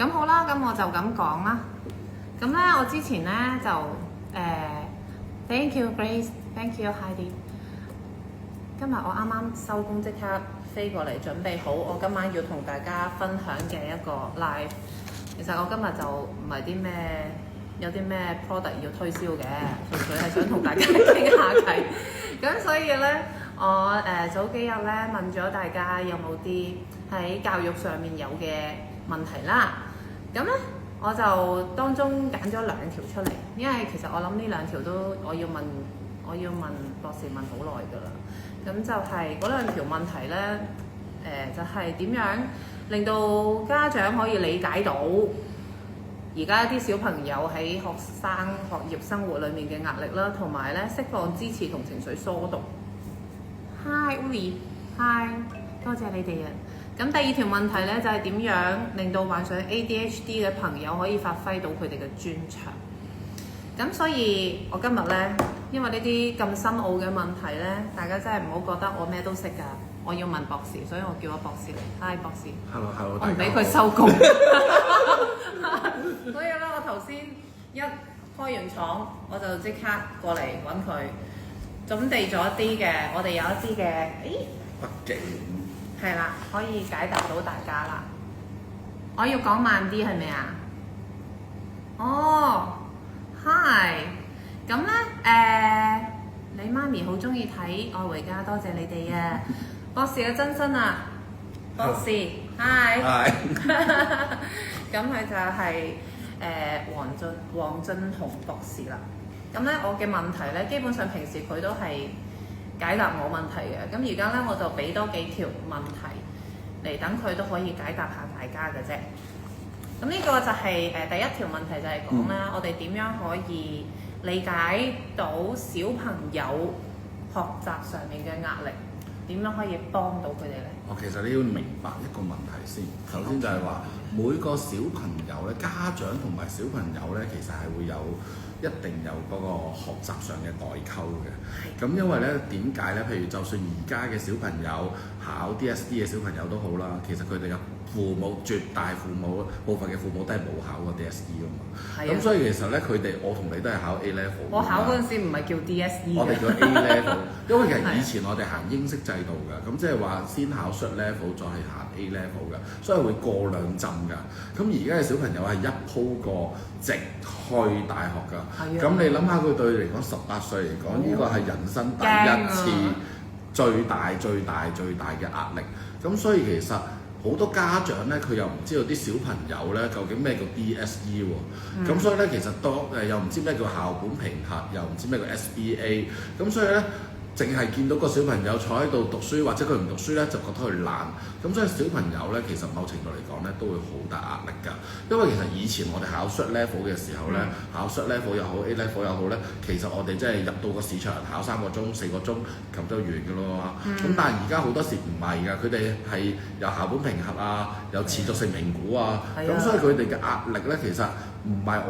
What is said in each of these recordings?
咁好啦，咁我就咁講啦。咁咧，我之前咧就thank you Grace，thank you Heidi。今日我啱啱收工，即刻飛過嚟，準備好我今晚要同大家分享嘅一個 live。其實我今日就唔係啲咩有啲咩 product 要推銷嘅，純粹係想同大家傾下偈。咁所以咧，我早幾日咧問咗大家有冇啲喺教育上面有嘅問題啦。咁咧，我就當中揀咗2條出嚟，因為其實我諗呢2條都我要問博士問好耐㗎啦。咁就係嗰2條問題咧，就係點樣令到家長可以理解到而家啲小朋友喺學業生活裡面嘅壓力啦，同埋咧釋放支持同情緒疏導。Hi Uli，Hi， 多謝你哋啊！咁第2條問題咧就係點樣令到患上 ADHD 嘅朋友可以發揮到佢哋嘅專長。咁所以我今日咧，因為呢啲咁深奧嘅問題咧，大家真係唔好覺得我咩都識㗎。我要問博士，所以我叫咗博士嚟。Hi 博士 ，Hello， 我唔俾佢收工。所以咧，我頭先一開完廠，我就即刻過嚟揾佢，準備咗一啲嘅，我哋有一啲嘅，北京係啦，可以解答到大家啦。我要講慢啲係咪啊？哦，Hi， 咁咧你媽咪好中意睇《愛回家》，多謝你哋啊！博士嘅真身啊，博士 ，Hi， 咁佢就係黃俊雄博士啦。咁咧，我嘅問題咧，基本上平時佢都係解答我問題嘅。咁而家咧，我就俾多幾條問題嚟等佢都可以解答下大家嘅啫。咁呢個就係第1條問題就係講啦，我哋點樣可以理解到小朋友學習上面嘅壓力，點樣可以幫到佢哋咧？其實你要明白一個問題先。首先就係話每個小朋友咧，家長同埋小朋友咧，其實係會一定有嗰個學習上嘅代溝嘅。咁因為咧點解咧？譬如就算而家嘅小朋友考 DSE 嘅小朋友都好啦，其實佢哋有絕大部分嘅父母都係冇考過 DSE 㗎嘛。咁所以其實咧，我同你都係考 A level。我考嗰陣時唔係叫 DSE， 我哋叫 A level， 因為其實以前我哋行英式制度㗎，咁即係話先考 short level 再係行 A level 㗎，所以會過2浸㗎。咁而家嘅小朋友係一鋪過直去大學㗎。咁你諗下佢對嚟講18歲嚟講，呢個係人生第一次最大嘅壓力。咁所以其實好多家長咧，佢又唔知道啲小朋友咧究竟咩叫 DSE 喎。咁所以咧，其實又唔知咩叫校本評核，又唔知咩叫 SBA。咁所以咧，淨係見到個小朋友坐喺度讀書，或者佢唔讀書咧，就覺得佢懶。咁所以小朋友咧，其實某程度嚟講咧，都會好大壓力㗎。因為其實以前我哋考 short level 嘅時候咧，考 short level 又好 A level 又好咧，其實我哋真係入到個市場考3個鐘、4個鐘，咁就完㗎咯。咁但係而家好多時唔係㗎，佢哋係有校本評核啊，有持續性評估啊。咁所以佢哋嘅壓力咧，其實唔係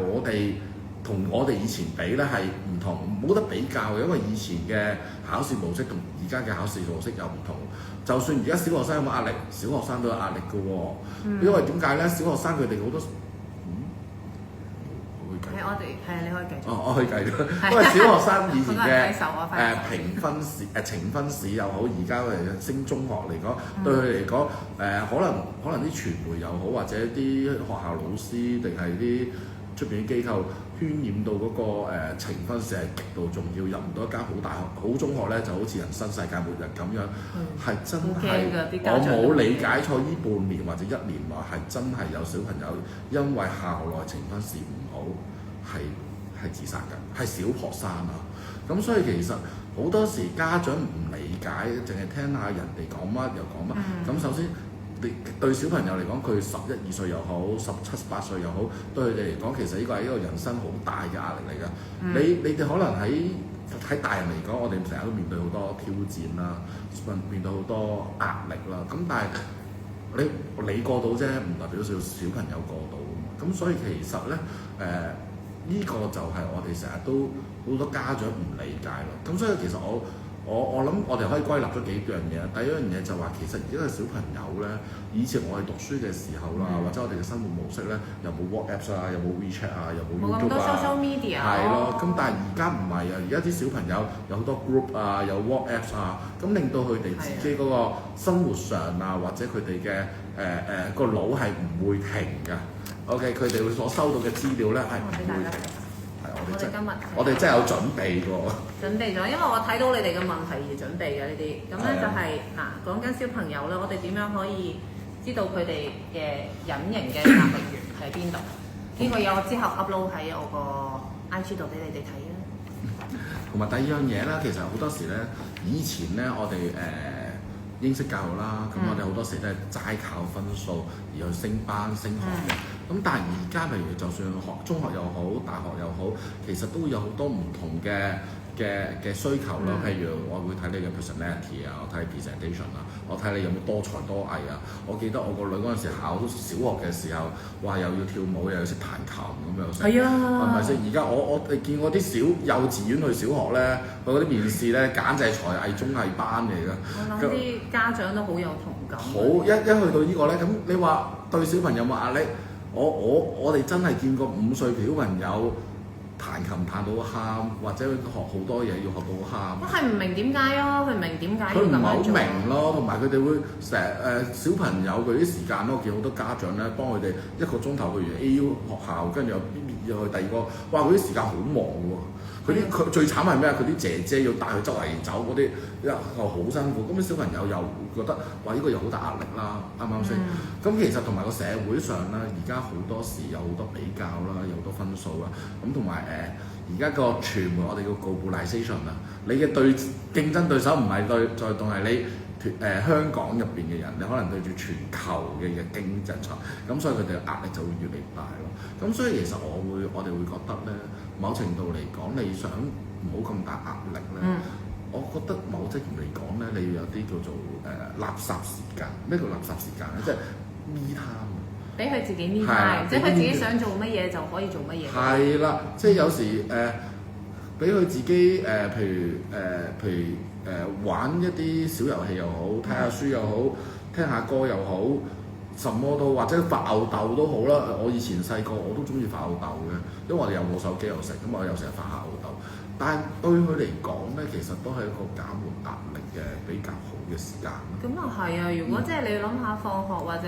同我哋以前比咧係唔同，冇得比較嘅，因為以前嘅考試模式同而家嘅考試模式又唔同。就算而家小學生有冇壓力，小學生都有壓力嘅喎。因為點解咧？小學生佢哋好多你可以繼續。我可以繼續。因為小學生以前嘅評分試呈分試又好，而家嚟升中學嚟講，對佢嚟講可能啲傳媒又好，或者啲學校老師定係啲出邊啲機構渲染到嗰個呈分試係極度重要，入唔到一間好大學、好中學咧，就好似人生世界末日咁樣，係真係我冇理解錯，呢半年或者1年內係真係有小朋友因為校內呈分試唔好係自殺㗎，係小學生啊。咁所以其實好多時家長唔理解，淨係聽下人哋講乜又講乜。咁首先對小朋友嚟講，佢11、12歲又好，17、18歲又好，對佢哋嚟講，其實呢個係一個人生好大嘅壓力嚟㗎。你哋可能喺大人嚟講，我哋成日都面對好多挑戰啦，面對好多壓力啦。咁但係你過到啫，唔代表小朋友過到㗎嘛。咁所以其實咧，呢個就係我哋成日都好多家長唔理解咯。咁所以其實我我諗我哋可以歸納咗幾樣嘢。第一樣嘢就話其實而家嘅小朋友咧，以前我哋讀書嘅時候啦，或者我哋嘅生活模式咧，又冇 WhatsApp 啊，又冇 WeChat 啊，又冇 YouTube 啊，冇咁多 social media 係咯。咁但係而家唔係啊，而家啲小朋友有好多 group 啊，有 WhatsApp 啊，咁令到佢哋自己嗰個生活上啊，或者佢哋嘅個腦係唔會停㗎。OK， 佢哋會所收到嘅資料咧係唔會停。我哋真係有準備過。準備咗，因為我睇到你哋嘅問題而準備嘅呢啲。咁咧就係講緊小朋友咧，我哋點樣可以知道佢哋嘅隱形嘅壓力源喺邊度？呢個有我之後 upload 喺我個 IG 度俾你哋睇啊。同埋第二樣嘢啦，其實好多時咧，以前咧我哋英式教育啦，咁我哋好多時都係齋靠分數而去升班升學嘅。咁但係而家譬如就算中學又好，大學又好，其實都會有好多唔同嘅需求啦。譬如我會睇你嘅 personality 啊，我睇 presentation 啊，我睇你有冇多才多藝啊。我記得我個女嗰陣時考小學嘅時候，哇又要跳舞又要識彈琴咁樣。係啊，係咪先？而家我哋見過啲幼稚園去小學咧，佢嗰啲面試咧，簡直係才藝綜藝班嚟㗎。我諗啲家長都好有同感。好一去到呢個咧，咁你話對小朋友有冇壓力？我哋真係見過5歲小朋友彈琴彈到喊，或者學好多嘢要學到喊。我係唔明點解咯，佢唔明點解要咁樣做。佢唔係好明咯，同埋佢哋會成日小朋友佢啲時間咯，我見好多家長咧幫佢哋1個鐘頭，譬如 A.U. 學校，跟住又去第二個，哇！嗰啲時間好忙喎。佢最慘係咩啊？佢啲姐姐要帶佢周圍走嗰啲，又好辛苦。咁啲小朋友又覺得哇！呢個又好大壓力啦，啱唔啱先？咁其實同埋個社會上咧，而家好多時有好多比較啦，有好多分數啦。咁同埋而家個傳媒我哋叫 globalization 啊，你嘅競爭對手唔係再當係你香港入邊嘅人，你可能對住全球嘅經濟場，咁所以佢哋嘅壓力就會越嚟越大咯。咁所以其實我哋會覺得咧，某程度嚟講，你想唔好咁大壓力咧，我覺得某職業嚟講咧，你要有啲叫做垃圾時間。咩叫垃圾時間咧？即係 me time。俾佢自己 me time，即係佢自己想做乜嘢就可以做乜嘢。係啦，即係有時俾佢自己譬如玩一啲小遊戲又好，睇下書又好，聽下歌又好，什麼都或者發吽哣都好啦。我以前細個我都中意發吽哣嘅，因為我哋又冇手機又食，咁我有時發下吽哣。但係對佢嚟講咧，其實都係一個減緩壓力嘅比較好嘅時間。咁啊係啊！如果即係你諗下放學或者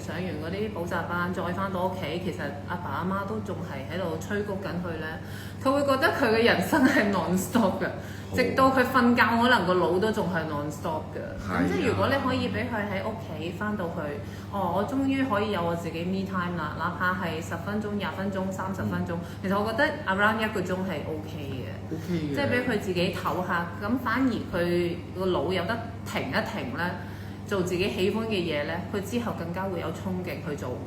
上完嗰啲補習班，再翻到屋企，其實阿爸阿媽都仲係喺度催谷緊佢咧。佢會覺得佢嘅人生係 non-stop 嘅，直到佢瞓覺，可能個腦都仲係 non-stop 嘅。咁即係如果你可以俾佢喺屋企翻到去，我終於可以有我自己 me time 啦，哪怕係10分鐘、20分鐘、30分鐘，其實我覺得 around 1個鐘係 OK 嘅。即係俾佢自己唞下，咁反而佢個腦有得停一停咧，做自己喜歡嘅嘢咧，佢之後更加會有衝勁去做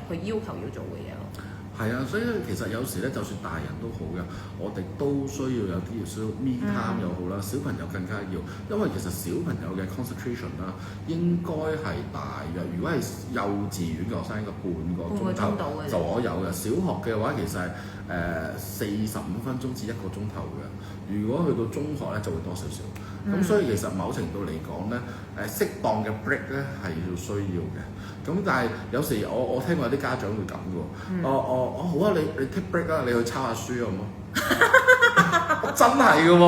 佢要求要做嘅嘢咯。係啊，所以其實有時咧，就算大人都好嘅，我哋都需要有啲需要 me time 又好啦，小朋友更加要，因為其實小朋友嘅 concentration 啦，應該係大約，如果係幼稚園嘅學生，應該半個鐘頭左右嘅，小學嘅話其實係45分鐘至1個鐘頭嘅，如果去到中學咧就會多少少。咁所以其實某程度嚟講咧，適當嘅 break 咧係要需要嘅。咁但係有時我聽過有啲家長會咁嘅喎，好啊，你 take break 啊，你去抄下書好唔好？真係嘅喎，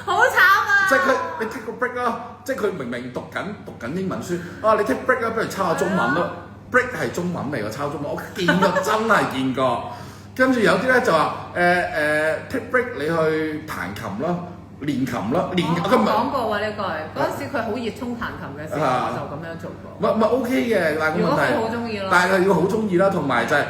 好慘啊！即係你 take 個 break 啦，即係佢明明讀緊英文書，你 take break 啦，不如抄下中文咯。break 係中文嚟嘅，抄中文我見過，真係見過。跟住有啲咧就話take break 你去彈琴啦。練琴啦，練佢唔係講過喎呢句，嗰陣時佢好熱衷彈琴嘅時候，我就咁樣做過。唔係 OK 嘅，但係個問題，如果佢好中意咯，但係要好中意啦，同埋就係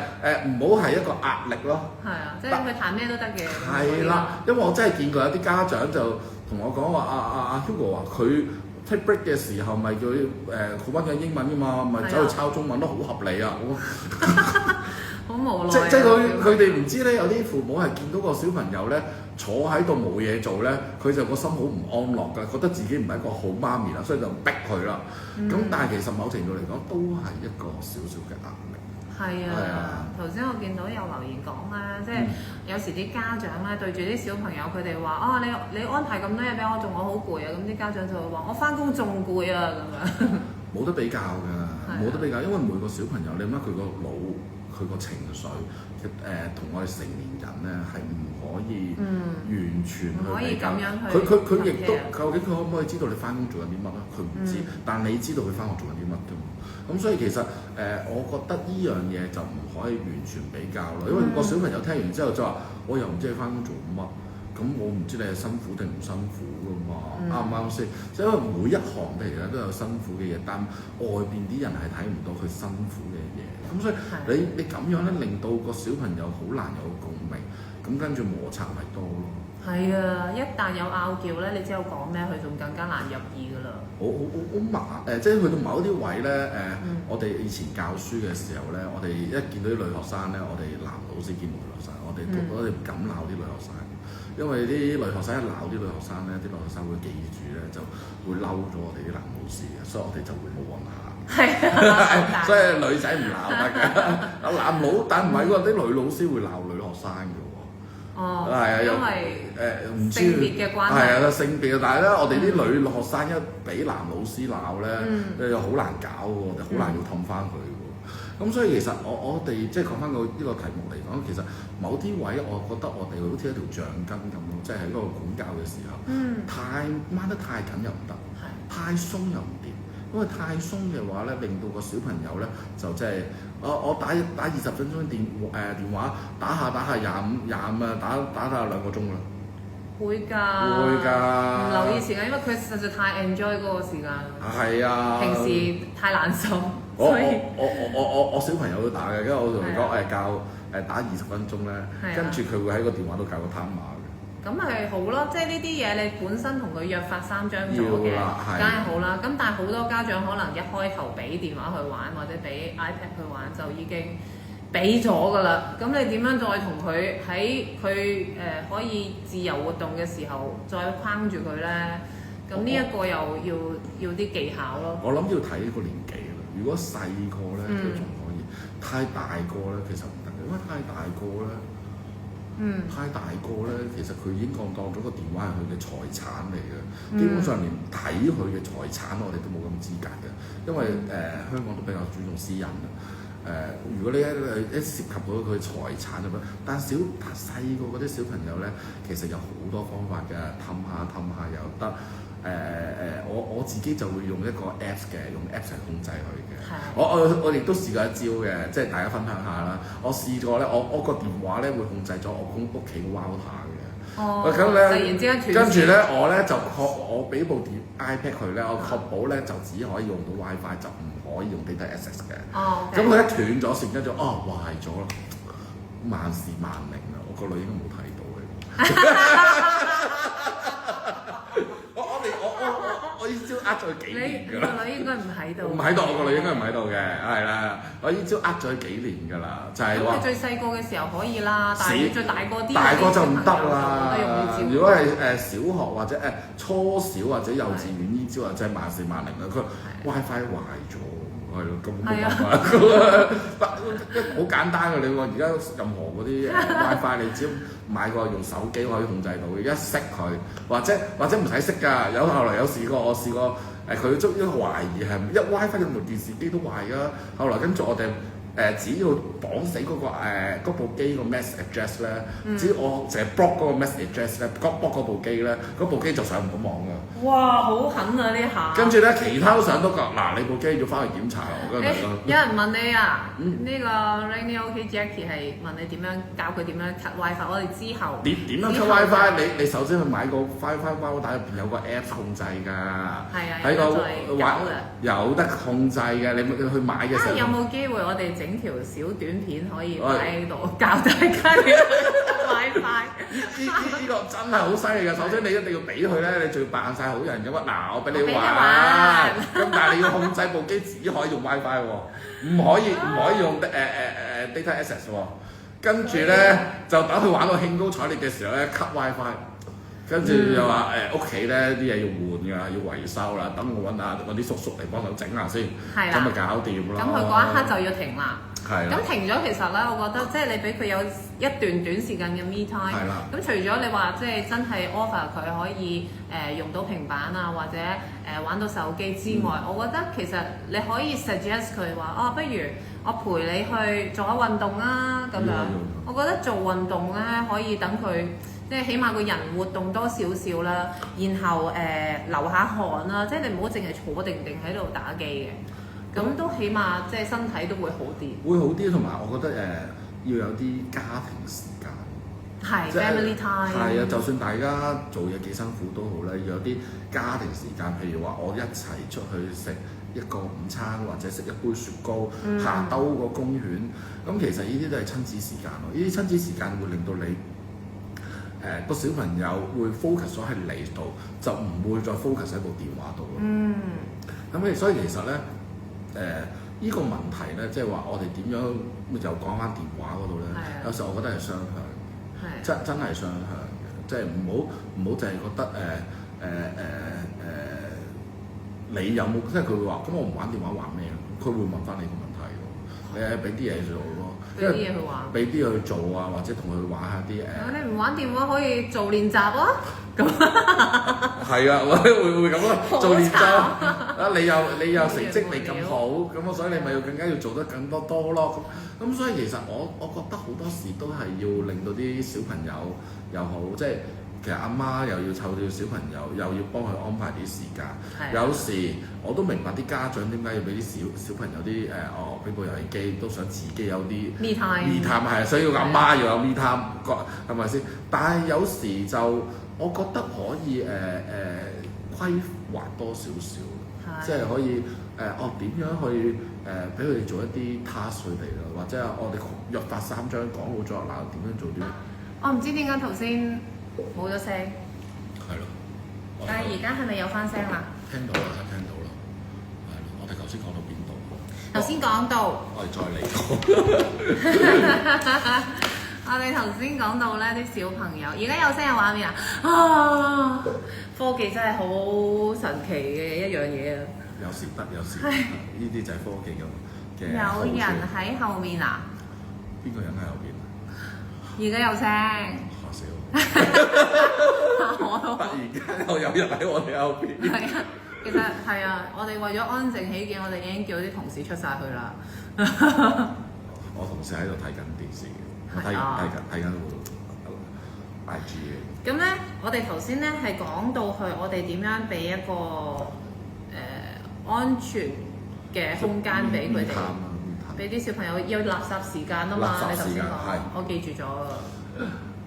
唔好係一個壓力咯。係啊，即係佢彈咩都得嘅。係啦，因為我真係見過有啲家長就同我講話，阿 Hugo 話佢 take break 嘅時候咪叫佢溫緊英文㗎嘛，咪走去抄中文都好合理啊！好無奈。即係佢哋唔知咧，有啲父母係見到個小朋友咧坐喺度冇嘢做咧，佢就個心好唔安樂㗎，覺得自己唔係一個好媽咪啦，所以就逼佢啦。咁但係其實某程度嚟講都係一個少少嘅壓力。係啊，頭先我見到有留言講啦，即係有時啲家長咧對住啲小朋友，佢哋話啊你安排咁多嘢俾我做，我好攰啊，咁啲家長就會話我翻工仲攰啊咁樣。冇得比較㗎，冇得比較，因為每個小朋友你諗下佢個腦、佢個情緒同我哋成年人咧係唔可以完全去比較。佢亦都究竟佢可唔可以知道你翻工做緊啲乜咧？佢唔知，但你知道佢翻學做緊啲乜㗎嘛。咁所以其實我覺得呢樣嘢就唔可以完全比較咯，因為個小朋友聽完之後就話：我又唔知你翻工做乜，咁我唔知你係辛苦定唔辛苦㗎嘛？啱唔啱先？即係因為每一行其實都有辛苦嘅嘢，但外邊啲人係睇唔到佢辛苦嘅嘢。咁所以你咁樣咧，令到個小朋友好難有共鳴，咁跟住摩擦咪多咯。係啊，一旦有拗撬咧，你知我講咩，佢仲更加難入耳㗎啦。即係去到某啲位咧，我哋以前教書嘅時候咧，我哋一見到啲女學生咧，我哋男老師見到女學生，我哋唔敢鬧啲女學生，因為啲女學生一鬧啲女學生咧，啲女學生會記住咧，就會嬲咗我哋啲男老師嘅，所以我哋就會冇揾下。係所以女仔唔鬧得嘅，男老但唔係喎，啲女老師會鬧女學生嘅喎。哦，係啊，因為唔知性別嘅關係。係啊，性別，但係咧，我哋啲女學生一俾男老師鬧咧，又好難搞喎，我哋好難要氹翻佢喎。咁所以其實我哋即係講翻個呢個題目嚟講，其實某啲位我覺得我哋好似一條橡筋咁咯，即係喺嗰個管教嘅時候，太掹得太緊又唔得，太鬆又唔掂。因為太鬆嘅話咧，令到個小朋友咧就即係我打20分鐘電話，打下25啊，打2個鐘啦。會㗎。唔留意時間，因為佢實在太 enjoy 嗰個時間。係啊。平時太難受。我小朋友都打嘅，因為我同佢講教打20分鐘咧，跟住佢會喺個電話度教個 timer。咁咪好咯，即係呢啲嘢你本身同佢約法三章咗嘅，梗係好啦。咁但係好多家長可能一開頭俾電話去玩或者俾 iPad 去玩就已經俾咗㗎啦。咁你點樣再同佢喺佢可以自由活動嘅時候再框住佢咧？咁呢一個又要啲技巧咯。我諗要睇個年紀啦。如果細個咧，佢仲可以；太大個咧，其實唔得嘅，因為太大個咧。太大個咧，其實佢已經當咗個電話係佢嘅財產嚟嘅，基本上連睇佢嘅財產我哋都冇咁資格嘅，因為香港都比較注重私隱啊。如果你一涉及到佢財產咁樣，但細個嗰啲小朋友咧，其實有好多方法嘅，氹下又得。我自己就會用一個 Apps 嘅，用 Apps 嚟控制佢嘅。我亦都試過一招嘅，即係大家分享下啦。我試過咧，我個電話咧會控制咗我屋企個 router 嘅。咁咧，突然之間斷線。跟住咧，我俾部iPad 佢咧，我確保咧就只可以用到 WiFi，就唔可以用 data access 嘅。咁佢一斷咗線，跟住壞咗啦，萬事萬靈啦！我個女應該冇睇到嘅。我呢招呃咗佢幾年㗎啦。你個女應該唔喺度。唔喺度，我個女應該唔喺度嘅，係啦。我呢招呃咗佢幾年㗎啦，就係話。咁你最細個嘅時候可以啦，但係最大個啲。大個就唔得啦。如果係小學或者初小或者幼稚園呢招啊，真係萬事萬靈啦。佢 WiFi 壞咗，係咯，咁冇辦法。好簡單㗎，你話而家任何嗰啲 WiFi，你只要買個用手機可以控制到嘅，一熄佢，或者唔使熄㗎。後來有試過，我試過佢捉一個懷疑係一 WiFi 用部電視機都壞㗎。後來跟住我哋只要綁死嗰部機個 message address 咧，只要我淨係 block 嗰個 message address 咧，block 嗰部機咧，嗰部機就上唔到網㗎。哇！好狠啊呢下！跟住咧，其他都上到㗎。嗱，你部機要翻去檢查喎。有人問你啊，呢個 Rainy OK Jackie 係問你點樣教佢點樣 cut WiFi？我哋之後點樣 cut WiFi？你首先去買個 WiFi 包帶入邊有個 app 控制㗎。係啊，喺個有得控制嘅。你去買嘅時候有冇機會我哋整條小短片可以擺喺度教大家點 WiFi？呢個真係好犀利㗎！首先你一定要俾佢咧，你仲要扮晒好人咁啊！嗱，我俾你玩，咁但係你要控制部機只可以用 WiFi 喎，唔可以用data access 喎。跟住咧就等佢玩到興高采烈嘅時候咧 cut WiFi， 跟住又話屋企咧啲嘢要換㗎，要維修啦，等我揾啲叔叔嚟幫手整下先，咁咪搞掂咯。咁佢嗰一刻就要停啦。係啦。咁停咗其實咧，我覺得即係你俾佢有一段短時間嘅 me time。係啦。咁除咗你話即係真係 offer 佢可以用到平板啊，或者玩到手機之外，我覺得其實你可以 suggest 佢話不如我陪你去做下運動啊咁樣。我覺得做運動咧可以等佢。即係起碼個人活動多少少啦，然後流下汗啦，即係你唔好淨係坐定定喺度打機嘅，咁都起碼即係身體都會好啲。會好啲，同埋我覺得要有啲家庭時間。係 family time。係啊，就算大家做嘢幾辛苦都好咧，要有啲家庭時間，譬如話我一齊出去食一個午餐，或者食一杯雪糕，行兜個公園，咁其實呢啲都係親子時間咯。呢啲親子時間會令到你。個小朋友會 focus 咗喺你度，就唔會再 focus 喺部電話度咯。咁所以其實咧，呢個問題咧，即係話我哋點樣就講翻電話嗰度咧？有時候我覺得係雙向，真係雙向嘅，即係唔好淨係覺得你有冇？即係佢會話，咁我唔玩電話玩咩？佢會問翻你個問題喎。你俾啲嘢做咯。俾啲嘢佢玩，俾啲嘢去做啊，或者同佢玩下啲你唔玩電話可以做練習啊，咁係啊，會咁咯，做練習啊，你又成績未咁好，咁所以你咪要更加要做得更多咯。咁所以其實我覺得好多時都係要令到啲小朋友又好，即係其實阿媽又要湊住小朋友，又要幫佢安排啲時間。有時我都明白啲家長點解要俾啲小朋友啲俾部遊戲機，都想自己有啲 me time 係，所以阿媽要有 me time，係咪先？但係有時就我覺得可以規劃多少少，即係可以點樣去俾佢哋做一啲 task 佢哋咯，或者我哋約法三章講好咗嗱，點樣做啲？我唔知點解頭先冇咗聲。係咯。但係而家係咪有翻聲啦？聽到啦，聽到啦。係咯，我哋頭先講到邊度？頭先講到。我哋再嚟過。我哋頭先講到咧啲小朋友，而家有聲有畫面啊！科技真係好神奇嘅一樣嘢啊！有時得，有時呢啲就係科技嘅。有人喺後面啊？邊個人喺後邊？而家有聲。嚇死我！我都。突然間又有人喺我哋後邊。係啊，其實係啊，我哋為咗安靜起見，我哋已經叫啲同事出晒去啦。我同事喺度睇緊電視，睇緊IG 嘅。咁咧，我哋頭先咧係講到去，我哋點樣俾一個安全嘅空間俾佢哋，俾啲小朋友要垃圾時間啊嘛。你頭先講，我記住咗啊。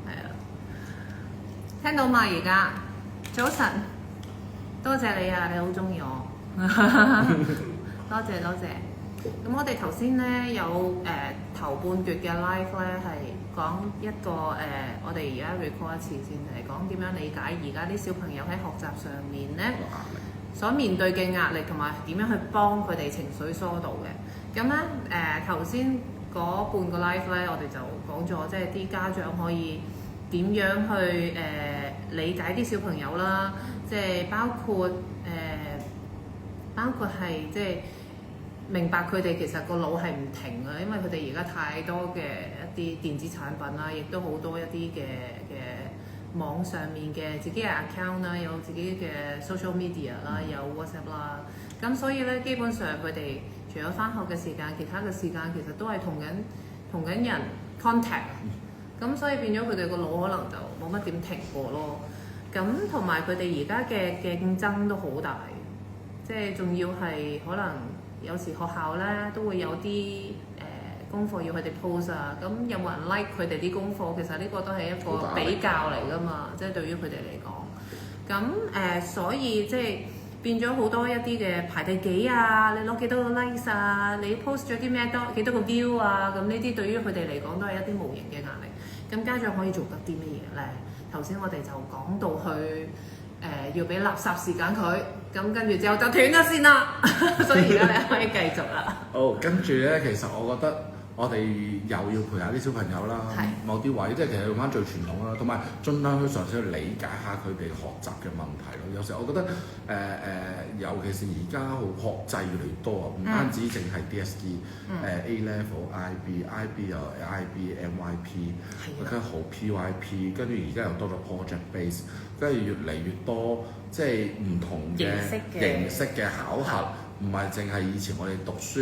係啊，聽到嘛？而家早晨，多謝你啊！你好中意我，多謝多謝。咁我哋頭先咧有頭半段嘅 live 咧係講一個我哋而家 record 一次先，係講點樣理解而家啲小朋友喺學習上面咧所面對嘅壓力，同埋點樣去幫佢哋情緒疏導嘅。咁咧頭先嗰半個 live 咧，我哋就講咗，即係啲家長可以點樣去理解啲小朋友啦，即係包括係即係。明白佢哋其實個腦係唔停啊，因為佢哋而家太多嘅一啲電子產品啦，亦都好多一啲嘅網上面嘅自己嘅 account 啦，有自己嘅 social media 啦，有 WhatsApp 啦，咁所以咧基本上佢哋除咗返學嘅時間，其他嘅時間其實都係同緊人 contact，咁所以變咗佢哋個腦可能就冇乜點停過咯。咁同埋佢哋而家嘅競爭都好大，即係仲要係可能。有時學校咧都會有啲功課要佢哋 post 啊，咁有冇人 like 佢哋啲功課？其實呢個都係一個比較嚟㗎嘛，即係對於佢哋嚟講。咁所以即係變咗好多一啲嘅排第幾啊，你攞幾多個 likes 啊，你 post 咗啲咩多幾多個 view 啊，咁呢啲對於佢哋嚟講都係一啲無形嘅壓力。咁家長可以做得啲乜嘢咧？頭先我哋就講到去。要俾垃圾時間佢，咁跟住之後就斷咗先啦，所以而家你可以繼續啦。好，跟住咧，其實我覺得我哋又要陪下啲小朋友啦，某啲位即係其實用翻最傳統啦，同埋盡量去嘗試去理解下佢哋學習嘅問題咯。有時候我覺得尤其是而家學制越嚟越多啊，唔單止淨係 DSE、A level、IB 又 IB、MYP， 跟住好 PYP， 跟住而家又多咗 project base， 跟住越嚟越多即係唔同嘅形式嘅考核，唔係淨係以前我哋讀書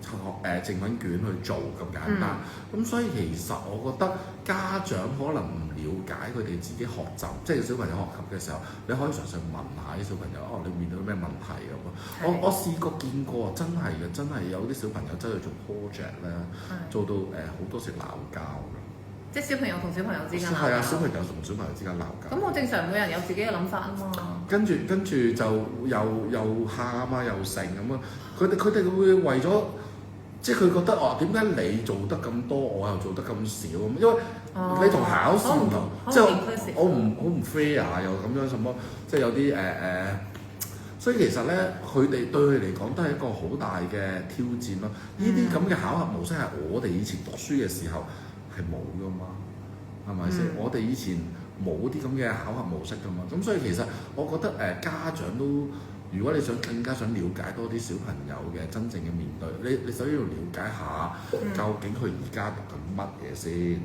學正文卷去做咁簡單。咁所以其實我覺得家長可能唔了解佢哋自己學習，即係小朋友學習嘅時候，你可以嘗試問下啲小朋友，你面對咩問題咁啊？我試過見過，真係有啲小朋友真係做 project 咧，做到好多時鬧交㗎。即係小朋友同小朋友之間鬧交。係啊，小朋友同小朋友之間鬧交。咁我正常每人有自己嘅諗法啊嘛。跟住就又喊啊又成咁啊！佢哋會為咗。即係佢覺得點解你做得咁多，我又做得咁少咁？因為你同考試唔同，即係我唔 fair 又咁樣什麼，即係有啲所以其實咧，佢哋對佢嚟講都係一個好大嘅挑戰咯。呢啲咁嘅考核模式係我哋以前讀書嘅時候係冇噶嘛，係咪先？我哋以前冇啲咁嘅考核模式噶嘛，咁所以其實我覺得家長都。如果你更加想了解多啲小朋友嘅真正嘅面對，你首先要了解下究竟佢而家讀緊乜嘢先，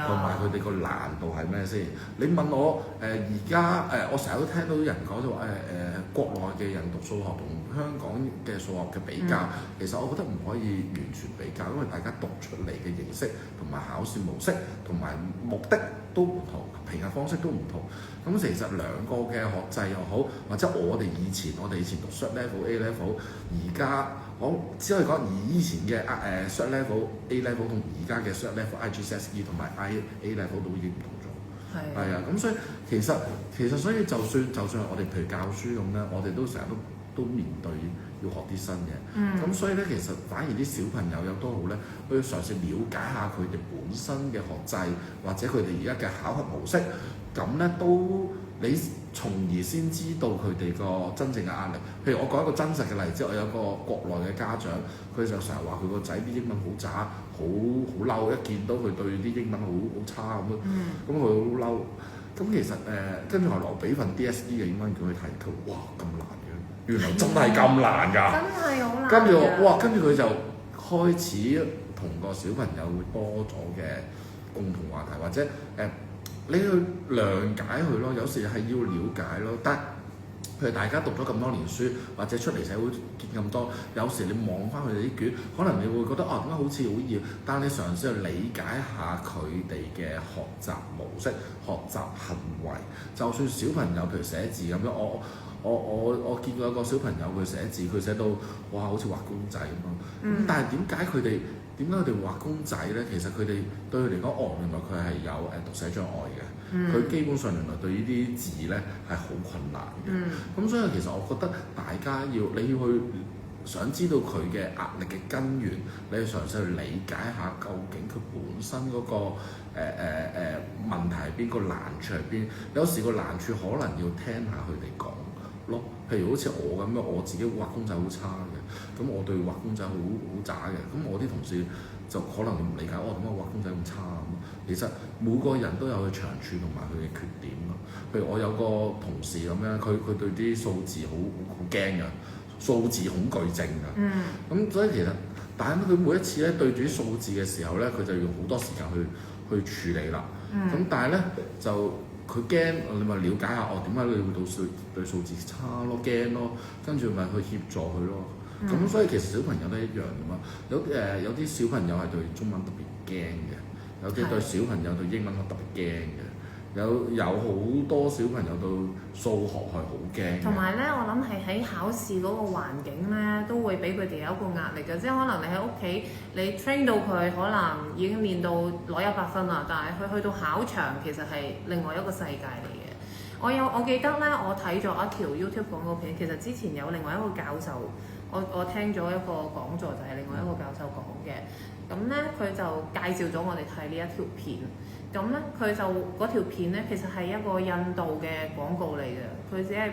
同埋佢哋個難度係咩先？你問我而家我成日都聽到啲人講就話國內嘅人讀數學同香港嘅數學嘅比較，其實我覺得唔可以完全比較，因為大家讀出嚟嘅形式同埋考試模式同埋目的都唔同，評核方式都唔同。咁其實兩個嘅學制又好，或者我哋以前讀 short level A level， 而家我只可以講以前嘅short level A level 同而家嘅 short level IGCSE 同埋 A level 都已經唔同咗。係啊，咁所以其實所以就算我哋譬如教書咁咧，我哋都成日都面對要學啲新嘢。咁所以咧，其實反而啲小朋友有多好咧，去嘗試了解下佢哋本身嘅學制，或者佢哋而家嘅考核模式。咁咧都你從而先知道佢哋個真正嘅壓力。譬如我講一個真實嘅例子，我有個國內嘅家長，佢就成日話佢個仔啲英文好渣，好嬲，一見到佢對啲英文好差咁，咁佢好嬲。咁其實跟住後來我俾份 DSE 嘅英文叫佢睇，佢哇咁難嘅，原來真係咁難㗎，真係好難。跟住跟住佢就開始同個小朋友會多咗嘅共同話題，或者你去諒解佢咯，有時係要了解咯。但係譬如大家讀咗咁多年書，或者出嚟社會見咁多，有時你望翻佢哋啲卷，可能你會覺得點解好似好易？但係你嘗試去理解下佢哋嘅學習模式、學習行為。就算小朋友譬如寫字咁樣，我見過有個小朋友佢寫字，佢寫到哇好似畫公仔咁咯。咁但係點解佢哋畫公仔咧？其實佢哋對佢嚟講，原來佢係有讀寫障礙嘅。佢基本上原來對呢啲字咧係好困難嘅。咁所以其實我覺得大家你要去想知道佢嘅壓力嘅根源，你要嘗試去理解下究竟佢本身嗰個問題係邊，個難處係邊。有時個難處可能要聽下佢哋講咯。譬如好似我咁樣，我自己畫公仔好差嘅，咁我對畫公仔好渣嘅，咁我啲同事就可能唔理解我點解畫公仔咁差咁。其實每個人都有佢長處同埋佢嘅缺點咯。譬如我有個同事咁樣，佢對啲數字好驚㗎，數字恐懼症㗎。咁所以其實，但係佢每一次咧對住啲數字嘅時候咧，佢就要用好多時間去處理啦。咁但係咧就佢驚，你咪了解下點解你會對數字差咯，驚咯，跟住咪去協助佢咯。咁所以其實小朋友都一樣㗎嘛。有啲小朋友係對中文特別驚嘅，有啲對小朋友對英文特別驚嘅。有好多小朋友對數學係好驚。同埋咧，我諗係喺考試嗰個環境咧，都會俾佢哋有一個壓力嘅。即係可能你喺屋企，你 train 到佢可能已經練到攞100分啦，但係佢去到考場，其實係另外一個世界嚟嘅。我記得咧，我睇咗一條 YouTube 廣告片，其實之前有另外一個教授，我聽咗一個講座，就係另外一個教授講嘅。咁咧佢就介紹咗我哋睇呢一條片。咁咧佢就嗰條片咧其實係一個印度嘅廣告嚟嘅，佢只係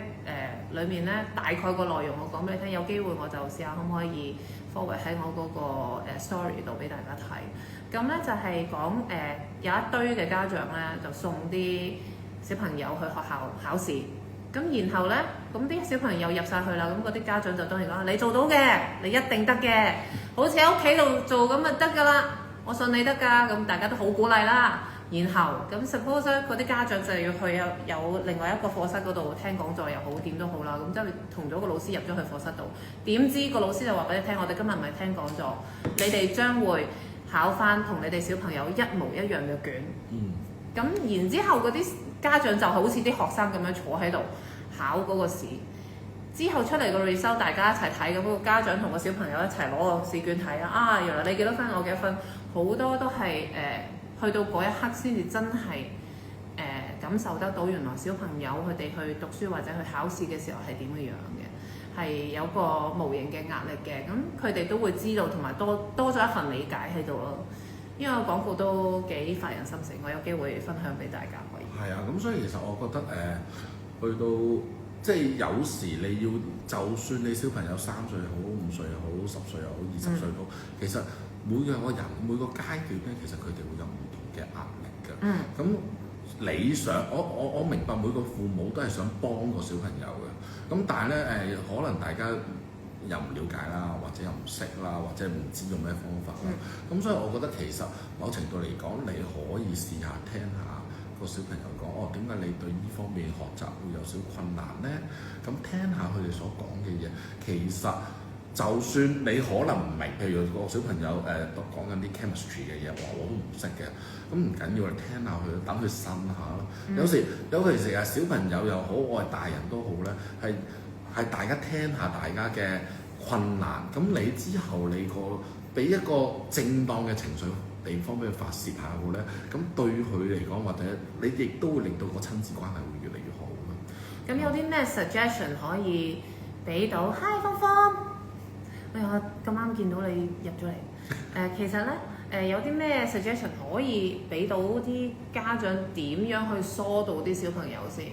裡面咧大概個內容我講俾你聽，有機會我就試下可唔可以 forward 喺我嗰個story 度俾大家睇。咁咧就係講有一堆嘅家長咧就送啲小朋友去學校考試，咁然後咧咁啲小朋友入晒去啦，咁嗰啲家長就當然講你做到嘅，你一定得嘅，好似喺屋企度做咁就得㗎啦，我信你得㗎，咁大家都好鼓勵啦。然後咁 suppose 嗰啲家長就要去有另外一個課室嗰度聽講座又好，點都好啦。咁即係同咗個老師入咗去課室度，點知個老師就話俾你聽，我哋今日唔係聽講座，你哋將會考翻同你哋小朋友一模一樣嘅卷。咁然之後嗰啲家長就好似啲學生咁樣坐喺度考嗰個試，之後出嚟個 result 大家一齊睇，咁個家長同個小朋友一齊攞個試卷睇啊！原來你幾多分，我幾多分，好多都係去到嗰一刻先至真係感受得到，原來小朋友佢哋去讀書或者去考試嘅時候係點嘅樣嘅，係有個無形嘅壓力嘅。咁佢哋都會知道，同埋多咗一份理解喺度咯。因為個廣告都幾發人心醒，我有機會分享俾大家可以。係啊，咁所以其實我覺得去到即係有時你要，就算你小朋友3歲好、5歲又好、10歲又好、20歲都好，其實每個人每個階段咧，其實佢哋會有唔同嘅壓力㗎。咁理想，我明白每個父母都係想幫個小朋友嘅。咁但係咧可能大家又唔了解啦，或者又唔識啦，或者唔知用咩方法啦。咁所以我覺得其實某程度嚟講，你可以試下聽下個小朋友講，點解你對呢方面學習會有少困難呢？咁聽下佢哋所講嘅嘢，其實就算你可能唔明，譬如個小朋友講緊啲 chemistry 嘅嘢，我都唔識嘅，咁唔緊要，你聽下佢，等佢呻下咯。有時小朋友又好，我係大人都好咧，係大家聽下大家嘅困難，咁你之後你俾一個正當嘅情緒地方俾佢發泄下嘅咧，咁對佢嚟講，或者你亦都會令到個親子關係會越嚟越好咯。咁有啲咩 suggestion 可以俾到 ？Hi 芳芳，我咁啱見到你入咗嚟。其實咧有啲咩 suggestion 可以俾到啲家長點樣去疏導啲小朋友先？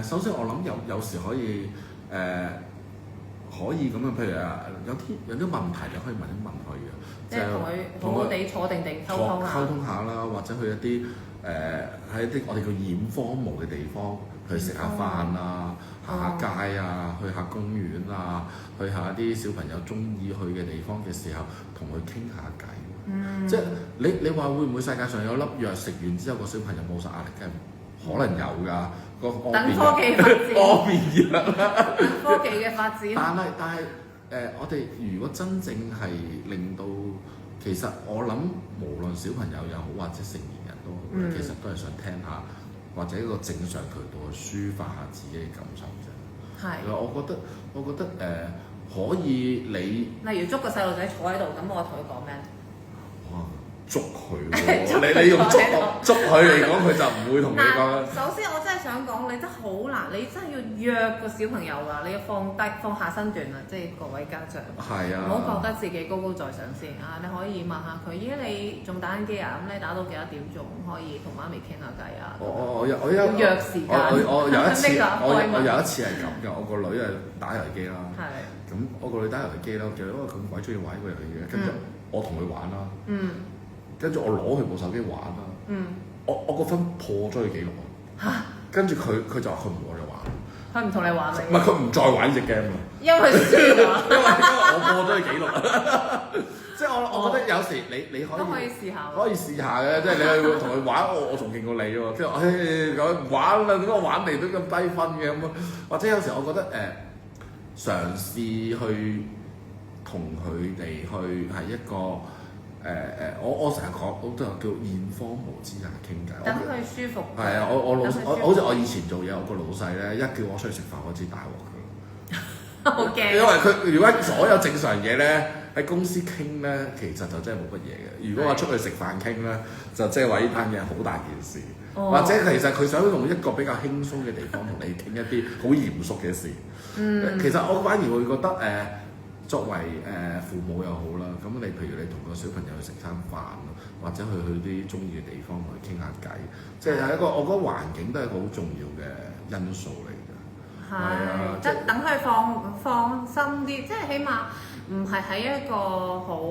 首先我諗有時可以可以咁樣，譬如有啲問題你可以問一問佢嘅，即係同佢好好地坐定定溝通下啦，或者去一啲喺一啲我哋叫informal嘅地方去食下飯啊，行下街啊，去下公園啊，去下一啲小朋友中意去嘅地方嘅時候，同佢傾下偈。即係你話會唔會世界上有粒藥食完之後個小朋友冇晒壓力嘅？可能有㗎，等科技發展，方面藥啦，科技嘅發展。但係我哋如果真正係令到，其實我諗無論小朋友又好，或者成年人都好，其實都係想聽下，或者一個正常渠道去抒發下自己嘅感受啫。係。我覺得可以你。例如捉個細路仔坐喺度，咁我同佢講咩？捉佢喎，你用捉佢嚟講，佢就唔會同你講。首先我真係想講，你真係好難，你真係要約個小朋友㗎，你要放下身段啊！即係各位家長，係啊，唔好覺得自己高高在上先啊！你可以問下佢，咦你仲打緊機啊？咁你打到幾多點鐘可以同媽咪傾下偈啊？我有約時間。我有一次，我有一次係咁嘅，我個女係打遊戲機啦。係。咁我個女打遊戲機啦，其實因為佢鬼中意玩個遊戲機，跟住我同佢玩啦。跟住我攞佢部手機玩啦，我個分破咗佢紀錄啊！跟住佢就話佢唔攞嚟玩，佢唔同你玩唔係佢唔再玩隻 game 啦，因為佢輸啊！因為我破咗佢紀錄，即係我覺得有時你可以試下嘅，即係你去同佢玩，我仲勁過你喎，即係咁唔玩啦，點解我玩嚟都咁低分嘅咁啊？或者有時我覺得嘗試去同佢哋去係一個。我成日講，我都有叫現方無之下傾偈。等佢舒服。係啊，我好似我以前做嘢，我個老細咧一叫我出去食飯，我知大鑊㗎。好驚。因為佢如果所有正常嘢咧喺公司傾咧，其實就真係冇乜嘢嘅。如果話出去食飯傾咧，就即係話呢單嘢好大件事。或者其實佢想用一個比較輕鬆嘅地方同你傾一啲好嚴肅嘅事。其實我反而會覺得作為父母又好啦，咁你譬如你同個小朋友去食餐飯或者去啲中意嘅地方同佢傾下偈，即係一個我覺得環境都係一個好重要嘅因素嚟嘅。係啊，即係等佢放心啲，即係起碼唔係喺一個好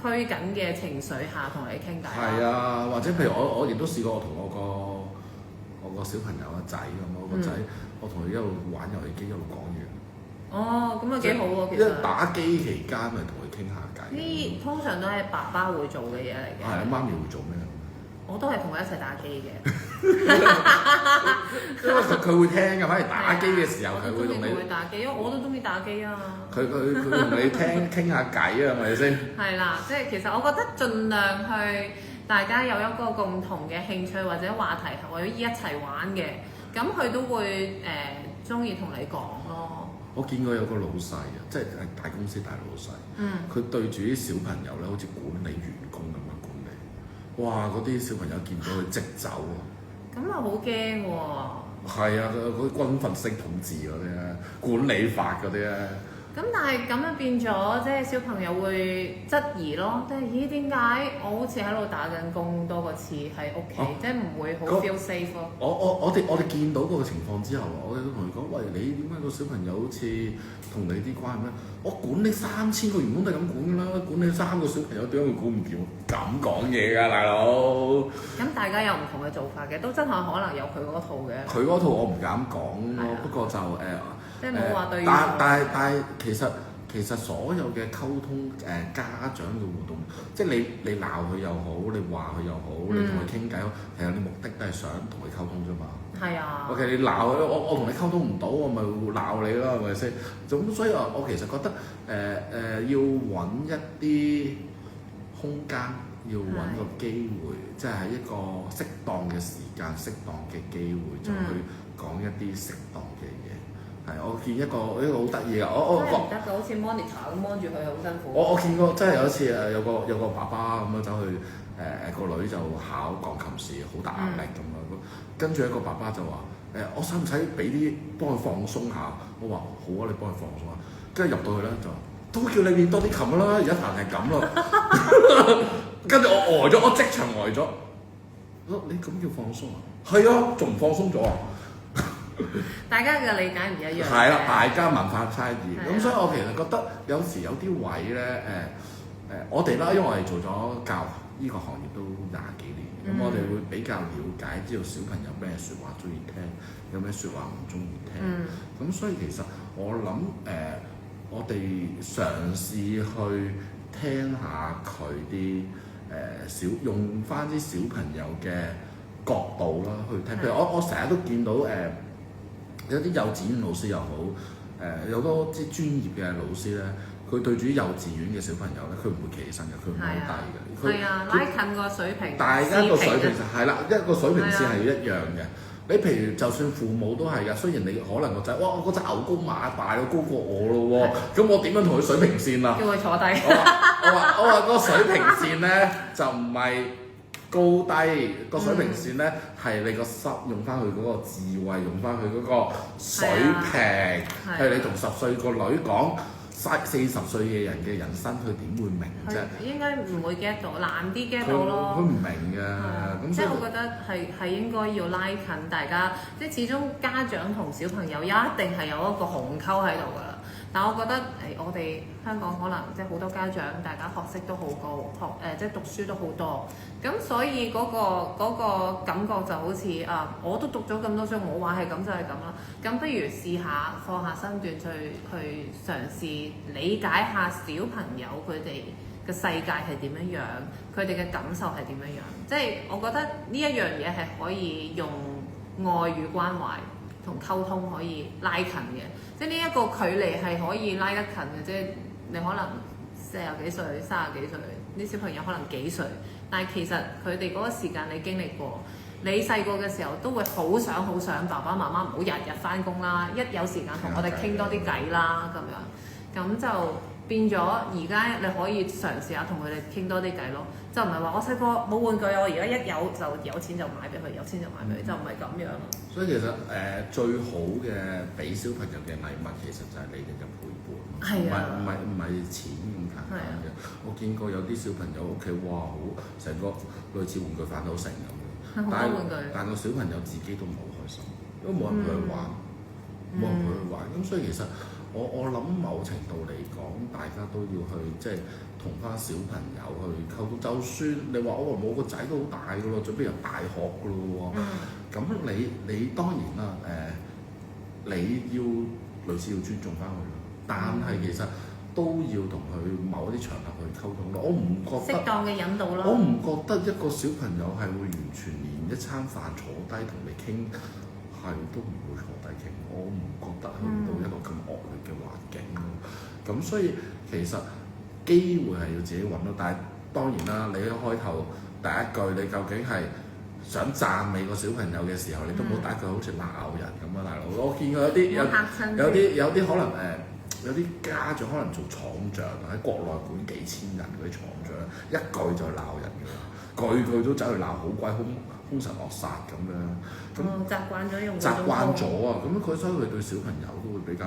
拘謹嘅情緒下同你傾偈。係啊，或者譬如我亦都試過，我同我個小朋友個仔咁，我個仔我同佢一路玩遊戲機一路講嘢。哦，咁啊幾好喎，其實。因為打機期間咪同佢傾下偈。呢通常都係爸爸會做嘅嘢嚟嘅。係啊，媽咪會做咩？我都係同佢一齊打機嘅。因為佢會聽㗎，反而打機嘅時候佢會同你打機，因為我都中意打機啊。佢同你傾下偈啊，係咪先？係啦，即係其實我覺得盡量去大家有一個共同嘅興趣或者話題，或者一齊玩嘅，咁佢都會中意同你講咯。我見過有個老細啊，即係大公司大老細，佢對住啲小朋友咧，好似管理員工咁樣管理。哇！嗰啲小朋友見到佢即走喎。咁啊好驚喎！係啊，嗰啲軍訓式統治嗰啲咧，管理法嗰啲咧。咁但係咁樣變咗，即係小朋友會質疑咯，即係咦點解我好似喺度打緊工多過次喺屋企，即係唔會好 feel safe 咯。我哋見到嗰個情況之後，我哋都同佢講：喂，你點解個小朋友好似同你啲關係咩？我管理3000個員工都係咁管㗎啦，管理3個小朋友點解會管唔掂？咁講嘢㗎，大佬。咁大家有唔同嘅做法嘅，都真係可能有佢嗰套嘅。佢嗰套我唔敢講咯，不過就即係冇話對。但係其實所有嘅溝通家長嘅互動，即係你鬧佢又好，你話佢又好，你同佢傾偈，其實你目的都係想同佢溝通啫嘛。係啊。OK， 你鬧佢，我同你溝通唔到，我咪會鬧你咯，係咪先？咁所以我其實覺得要揾一啲空間，要揾個機會，即係喺一個適當嘅時間、適當嘅機會，就去講一啲適當嘅嘢。係，我見一個好得意嘅，我唔得㗎，好似 monitor 咁 mon 住佢好辛苦。我見過，真係有一次有個爸爸咁樣走去個女就考鋼琴試，好大壓力咁樣。跟住一個爸爸就話我使唔使俾啲幫佢放鬆下？我話好啊，你幫佢放鬆下。跟住入到去咧就話都叫你練多啲琴啦，而家彈係咁咯。跟住我呆咗，我即場呆咗。你咁叫放鬆啊？係啊，仲唔放鬆咗啊？大家嘅理解唔一樣。係啦，大家文化差異，咁所以我其實覺得有時有啲位咧，我哋啦，因為我哋做咗教呢個行業都20幾年，咁我哋會比較了解，知道小朋友咩説話中意聽，有咩説話唔中意聽。咁所以其實我諗我哋嘗試去聽下佢啲用翻啲小朋友嘅角度啦去聽。譬如我成日都見到有啲幼稚園老師又好，有多啲專業嘅老師咧，佢對住幼稚園嘅小朋友咧，佢唔會企起身嘅，佢唔會低嘅。係啊，拉近個水平。大家個水平係啦，一個水平線係一樣嘅。你譬如就算父母都係㗎，雖然你可能個仔，哇，我個仔牛高馬大，高過我咯喎，咁我點樣同佢水平線啊？叫佢坐低。我話個水平線咧就唔係高低，個水平線咧係你個心用翻佢嗰個智慧，用翻佢嗰個水平。係你同10歲個女講40歲嘅人嘅人生，佢點會明啫？應該唔會 get 到，難啲 get 到咯。佢唔明㗎，咁即係我覺得係應該要拉近大家，即係始終家長同小朋友一定係有一個鴻溝喺度㗎啦。但我覺得我哋香港可能即係好多家長，大家學識都好高，即係讀書都好多，咁所以嗰個感覺就好似我都讀咗咁多書，我話係咁就係咁啦。咁不如試下放下身段去嘗試理解下小朋友佢哋嘅世界係點樣樣，佢哋嘅感受係點樣樣。即係我覺得呢一樣嘢係可以用愛與關懷同溝通可以拉近嘅，即係呢一個距離係可以拉得近嘅。即係你可能40幾歲、30幾歲，啲小朋友可能幾歲，但係其實佢哋嗰個時間你經歷過，你細個嘅時候都會好想爸爸媽媽唔好日日返工啦，一有時間同我哋傾多啲偈啦咁樣，咁就變咗而家你可以嘗試下同佢哋傾多啲偈咯，就唔係話我細個冇玩具，我而家一有就有錢就買俾佢，有錢就買俾佢，就唔係咁樣咯。所以其實最好嘅俾小朋友嘅禮物，其實就係你哋嘅陪伴。係啊，唔係錢咁簡單嘅。我見過有啲小朋友屋企哇好成個類似玩具反斗城咁嘅，但個小朋友自己都唔係好開心，因為冇人陪佢玩，冇人陪佢玩。咁所以其實我諗某程度嚟講，大家都要去即係同翻小朋友去溝通。就算你話我個仔都好大噶咯，準備入大學噶咯喎，咁你當然啦你要類似要尊重翻佢咯，但係其實都要同佢某一啲場合去溝通咯。我唔覺得適當嘅引導咯。我唔覺得一個小朋友係會完全連一餐飯坐低同你傾係都唔會坐低傾。我唔覺得去到一個咁惡劣嘅環境咯。咁所以其實機會係要自己揾咯。但係當然啦，你一開頭第一句你究竟係想讚美個小朋友嘅時候，你都冇第一句好似鬧人咁啊，大佬！我見過有啲可能有啲家長可能做廠長喺國內管幾千人嗰啲廠長，一句就鬧人㗎啦，句都走去鬧好鬼兇神惡煞咁樣。咁習慣咗啊！咁所以佢對小朋友都會比較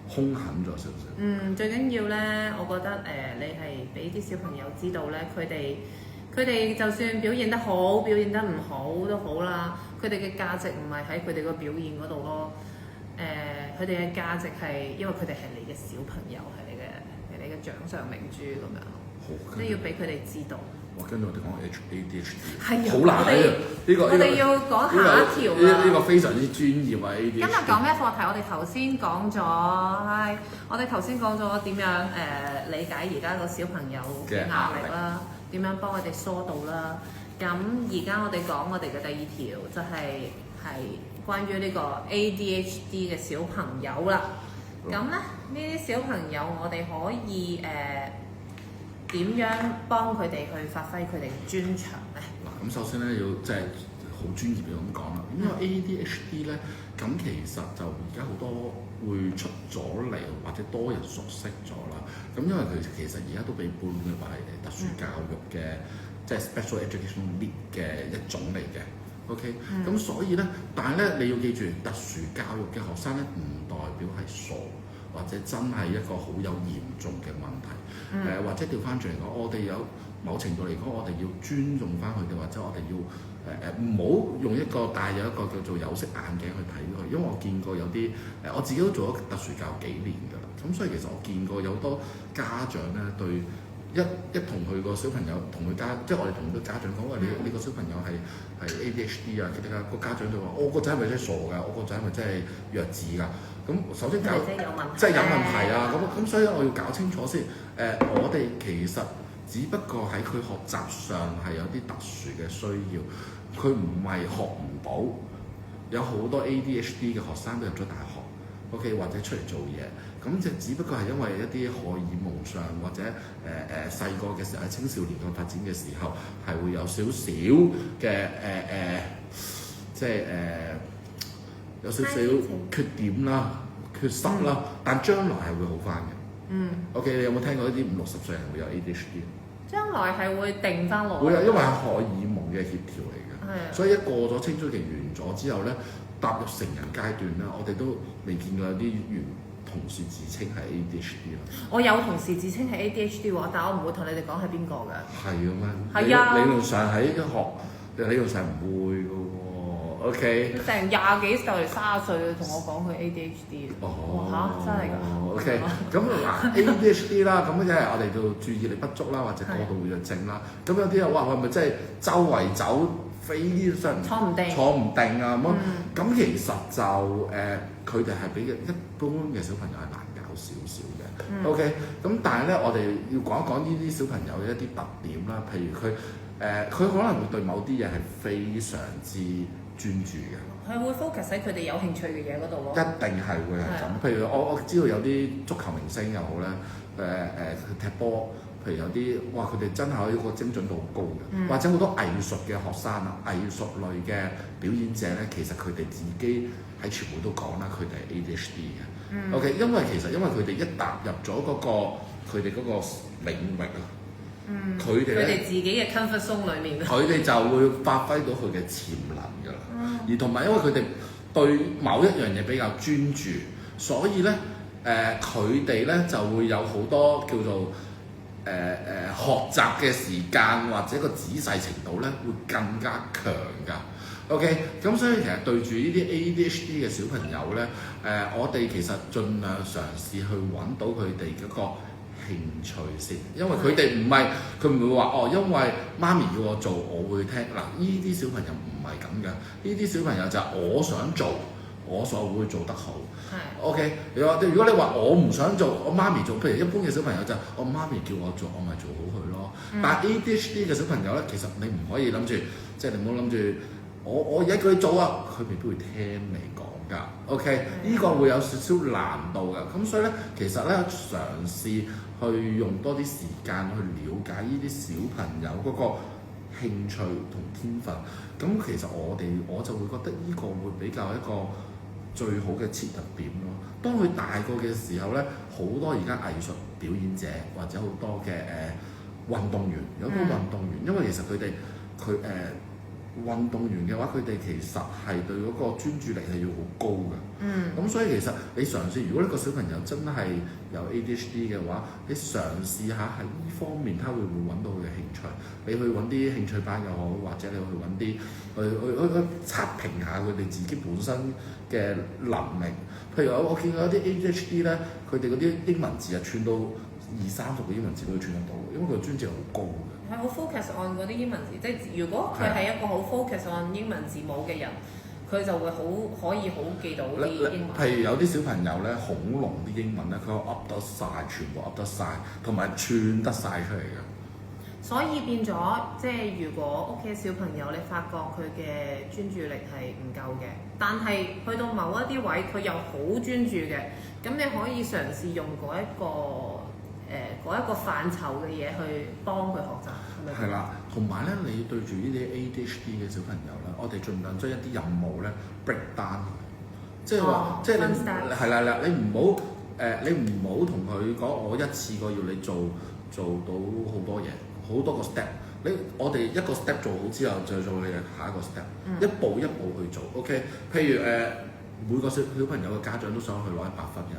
兇狠咗少少。最緊要咧，我覺得你係俾啲小朋友知道咧，佢哋就算表現得好，表現得唔好都好啦，佢哋嘅價值唔係喺佢哋個表現嗰度咯。佢哋嘅價值係因為佢哋係你嘅小朋友，係你嘅掌上明珠咁樣，即係要俾佢哋知道。哇！跟住我哋講 ADHD，係好難啊！我哋要講下一條啦。呢個非常之專業啊！ADHD。今日講咩課題？我哋頭先講咗，我哋頭先講咗點樣理解而家個小朋友嘅壓力啦，點樣幫佢哋疏導啦。咁而家我哋講我哋嘅第二條就係關於呢個 ADHD 嘅小朋友啦。咁咧呢啲小朋友我哋可以點樣幫佢哋去發揮佢哋嘅專長咧？嗱，咁首先咧要即係好專業嘅咁講啦。因為 ADHD 咧，咁其實就而家好多會出咗嚟，或者多人熟悉咗啦。咁因為佢其實而家都被判為特殊教育嘅，即係 special education need 嘅一種嚟嘅。OK，咁所以咧，但係咧你要記住，特殊教育嘅學生咧，唔代表係傻，或者真係一個好有嚴重嘅問題。或者調翻轉嚟講，我哋有某程度嚟講，我哋要尊重翻佢哋，或者我哋要唔好用一個帶有一個叫做有色眼鏡去睇佢，因為我見過有啲我自己都做咗特殊教育幾年㗎啦，咁所以其實我見過有好多家長咧對一同佢個小朋友同佢即係我哋同個家長講話，你個小朋友係 ADHD 啊，個家長就話我個仔係咪真係傻㗎？我個仔係咪真係弱智㗎？咁首先搞即係有問題啊！咁所以我要搞清楚先。我哋其實只不過喺佢學習上係有啲特殊嘅需要，佢唔係學唔到。有好多 ADHD 嘅學生都入咗大學 ，OK 或者出嚟做嘢，咁就只不過係因為一啲荷爾蒙上或者細個嘅時候喺青少年嘅發展嘅時候係會有少少嘅即係有少少缺點啦、缺失啦，但將來係會好翻嘅。OK， 你有冇聽過一啲50-60歲人會有 ADHD？ 將來係會定翻落。會啊，因為係荷爾蒙嘅協調嚟嘅，所以一過咗青春期完咗之後咧，踏入成人階段咧，我哋都未見過有啲同事自稱係 ADHD 啦。我有同事自稱係 ADHD 喎，但我唔會同你哋講係邊個㗎。係嘅咩？係啊。理論上喺理論上唔會㗎喎。OK。成20幾歲、30歲同我講佢 ADHD。嚇！真係㗎。OK。咁嗱 ADHD 啦，咁即係我哋叫注意力不足啦，或者過度活躍症啦。咁有啲人話係咪真係周圍走飛上坐唔定啊咁？其實就佢哋係比一般嘅小朋友係難搞少少嘅。OK。咁但係咧，我哋要講一講呢啲小朋友嘅一啲特點啦。譬如佢可能會對某啲嘢係非常之專注嘅。佢會 focus 喺佢哋有興趣嘅嘢嗰度咯。一定係會係咁。譬如我知道有啲足球明星又好咧，踢波。譬如有啲哇，佢哋真係一個精準度好高嘅，或者好多藝術嘅學生啊，藝術類嘅表演者咧，其實佢哋自己喺全部都講啦，佢哋係 ADHD 嘅。OK，因為佢哋一踏入咗佢哋嗰個領域啊，佢哋自己嘅 comfort zone 裡面，佢哋就會發揮到佢嘅潛能㗎啦。而同埋因為佢哋對某一樣嘢比較專注，所以咧佢哋咧就會有好多叫做學習嘅時間或者個仔細程度咧會更加強㗎。OK， 咁所以其實對住呢啲 ADHD 嘅小朋友咧，我哋其實盡量嘗試去揾到佢哋嗰個興趣先，因為佢哋佢唔會話哦，因為媽咪要我做，我會聽。嗱，呢啲小朋友唔係咁嘅，呢啲小朋友就係我想做，我就會做得好。OK， 如果你話我唔想做，我媽咪做，譬如一般嘅小朋友就我媽咪叫我做，我咪做好佢咯。但係 ADHD 嘅小朋友咧，其實你唔可以諗住，即係你唔好諗住。我而家叫你做啊，佢未必會聽你講㗎。OK，呢個會有少少難度㗎。咁所以咧，其實咧嘗試去用多啲時間去了解呢啲小朋友嗰個興趣同天分。咁其實我就會覺得呢個會比較一個最好嘅切入點咯。當佢大個嘅時候咧，好多而家藝術表演者或者好多嘅運動員，有好多運動員，因為其實佢運動員嘅話，佢哋其實係對嗰個專注力係要好高嘅。咁所以其實你嘗試，如果呢個小朋友真係有 ADHD 嘅話，你嘗試下喺呢方面，他會唔會揾到佢嘅興趣？你去揾啲興趣班又好，或者你去揾啲去測評下佢哋自己本身嘅能力。譬如我見到有啲 ADHD 咧，佢哋嗰啲英文字啊串到20-30個英文字都串得到，因為佢專注力好高嘅。係好 focus on 嗰啲英文字，即係如果佢係一個好 focus on 英文字母嘅人，佢就會可以好記到啲英文。譬如有啲小朋友咧，恐龍啲英文咧，佢噏得晒，全部噏得晒，同埋串得晒出嚟嘅。所以變咗，即係如果屋企小朋友你發覺佢嘅專注力係唔夠嘅，但係去到某一啲位佢又好專注嘅，咁你可以嘗試用嗰一個範疇嘅嘢去幫佢學習，係咪？係啦，同埋咧，你對住呢啲 ADHD 嘅小朋友咧，我哋盡量將一啲任務咧 break down， 即係話，即係你係啦，你唔好同佢講，我一次過要你做到好多嘢，好多個 step。我哋一個 step 做好之後，再做你嘅下一個 step，一步一步去做。OK， 譬如每個小朋友嘅家長都想去攞100分嘅。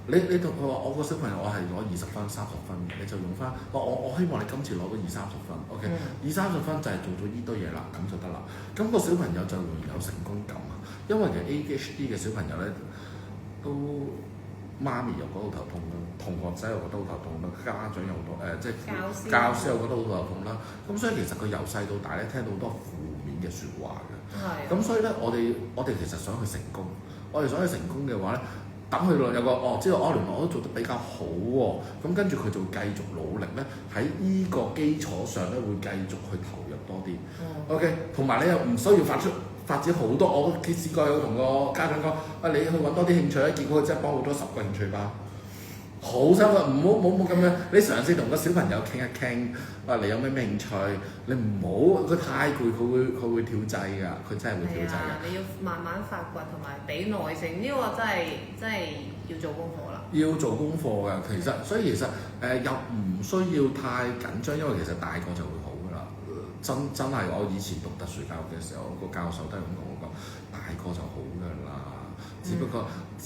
你同佢話我個小朋友我係攞20分、30分嘅，你就用翻我希望你今次攞到20-30分 ，OK， 20-30分就係做咗呢堆嘢啦，咁就得啦。咁個小朋友就會有成功感啊，因為其實 ADHD 嘅小朋友咧都媽咪又覺得好頭痛啦，同學仔又覺得好頭痛啦，家長又好多即係教師又覺得好頭痛啦。咁所以其實佢由細到大咧聽到好多負面嘅説話嘅。咁所以咧我哋其實想去成功，我哋想去成功嘅話咧。等佢有個知道原來我都做得比較好喎，咁跟住佢就會繼續努力咧，喺呢個基礎上咧會繼續去投入多啲。OK， 同埋你又唔需要發展好多。我試過有同個家長講，你去揾多啲興趣咧，結果佢真係幫好多10個興趣班。好辛苦，唔好咁樣。你嘗試同個小朋友傾一傾，你有咩興趣？你唔好佢太攰，佢會跳掣㗎，佢真係會跳掣㗎。你要慢慢發掘同埋俾耐性，呢個真係要做功課啦。要做功課㗎，所以其實又唔需要太緊張，因為其實大個就會好㗎啦。真係我以前讀特殊教育嘅時候，個教授都係咁同我講，大個就好㗎啦。只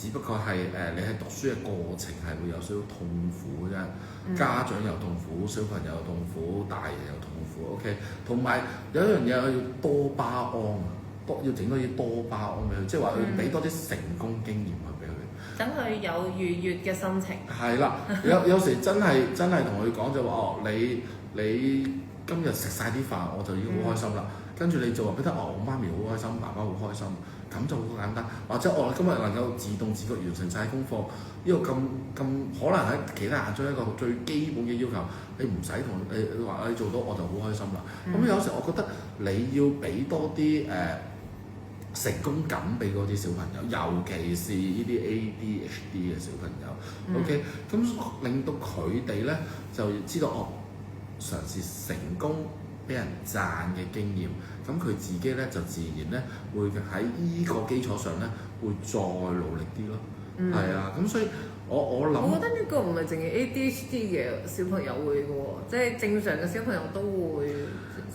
不過係你喺讀書嘅過程係會有少少痛苦啫，家長又痛苦，小朋友又痛苦，大人又痛苦。OK， 同埋有一樣嘢要多巴胺，要整多啲多巴胺俾佢，即係話要俾多啲成功經驗去俾佢，等佢有愉悅嘅心情。係啦，有時真係同佢講就話你今日食晒啲飯，我就已經好開心啦。跟住你就話俾得我媽咪好開心，爸爸好開心，咁就好簡單。或者我今日能夠自動自覺完成晒功課，呢個咁可能喺其他眼中一個最基本嘅要求，你唔使同你話你做到我就好開心啦。咁有時我覺得你要俾多啲成功感俾嗰啲小朋友，尤其是呢啲 ADHD 嘅小朋友。OK， 咁令到佢哋咧就知道嘗試成功俾人讚嘅經驗，咁佢自己咧就自然咧會喺依個基礎上咧會再努力啲咯。係啊，咁所以我諗，我覺得呢個唔係淨係 ADHD 嘅小朋友會嘅喎，即係正常嘅小朋友都會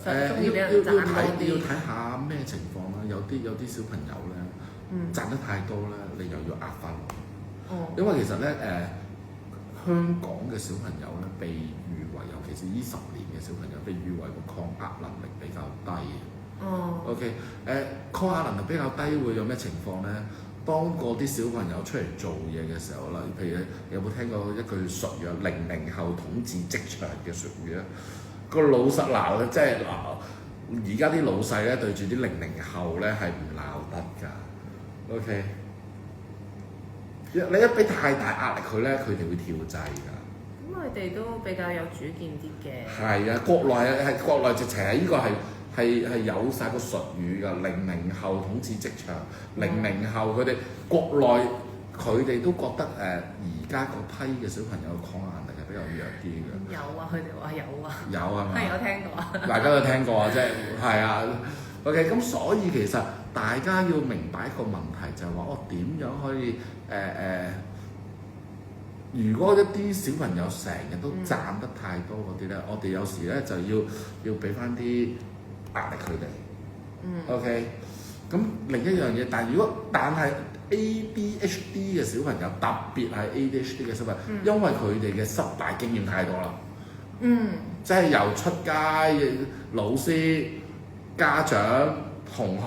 中意俾人讚多啲。要睇下咩情況啦。有啲小朋友咧讚得太多咧，你又要壓翻落。因為其實咧香港嘅小朋友咧被譽為，尤其是呢10年嘅小朋友被譽為個抗壓能力比較低。OK， 抗壓能力比較低會有咩情況咧？當嗰啲小朋友出嚟做嘢嘅時候啦，譬如你有冇聽過一句術語00後統治職場嘅術語咧？個老實鬧咧，即係而家啲老細咧對住啲00後咧係唔鬧得㗎。OK， 你一俾太大壓力佢咧，佢哋會跳掣㗎。咁佢哋都比較有主見啲嘅。係啊，國內直情係呢個係有晒個術語㗎。00後統治職場，00後佢哋國內佢哋都覺得而家嗰批嘅小朋友抗壓力係比較弱啲嘅。有啊，佢哋話有啊。有啊嘛？係有聽過啊。大家都聽過啊，即係係啊。OK， 咁所以其實大家要明白一個問題就係話，我點樣可以如果一啲小朋友成日都賺得太多嗰啲咧，我哋有時咧就要俾翻啲壓力佢哋。OK， 咁另一樣嘢，但係 ADHD 嘅小朋友，特別係 ADHD 嘅小朋友，因為佢哋嘅失敗經驗太多啦。即係由出街、老師、家長、同學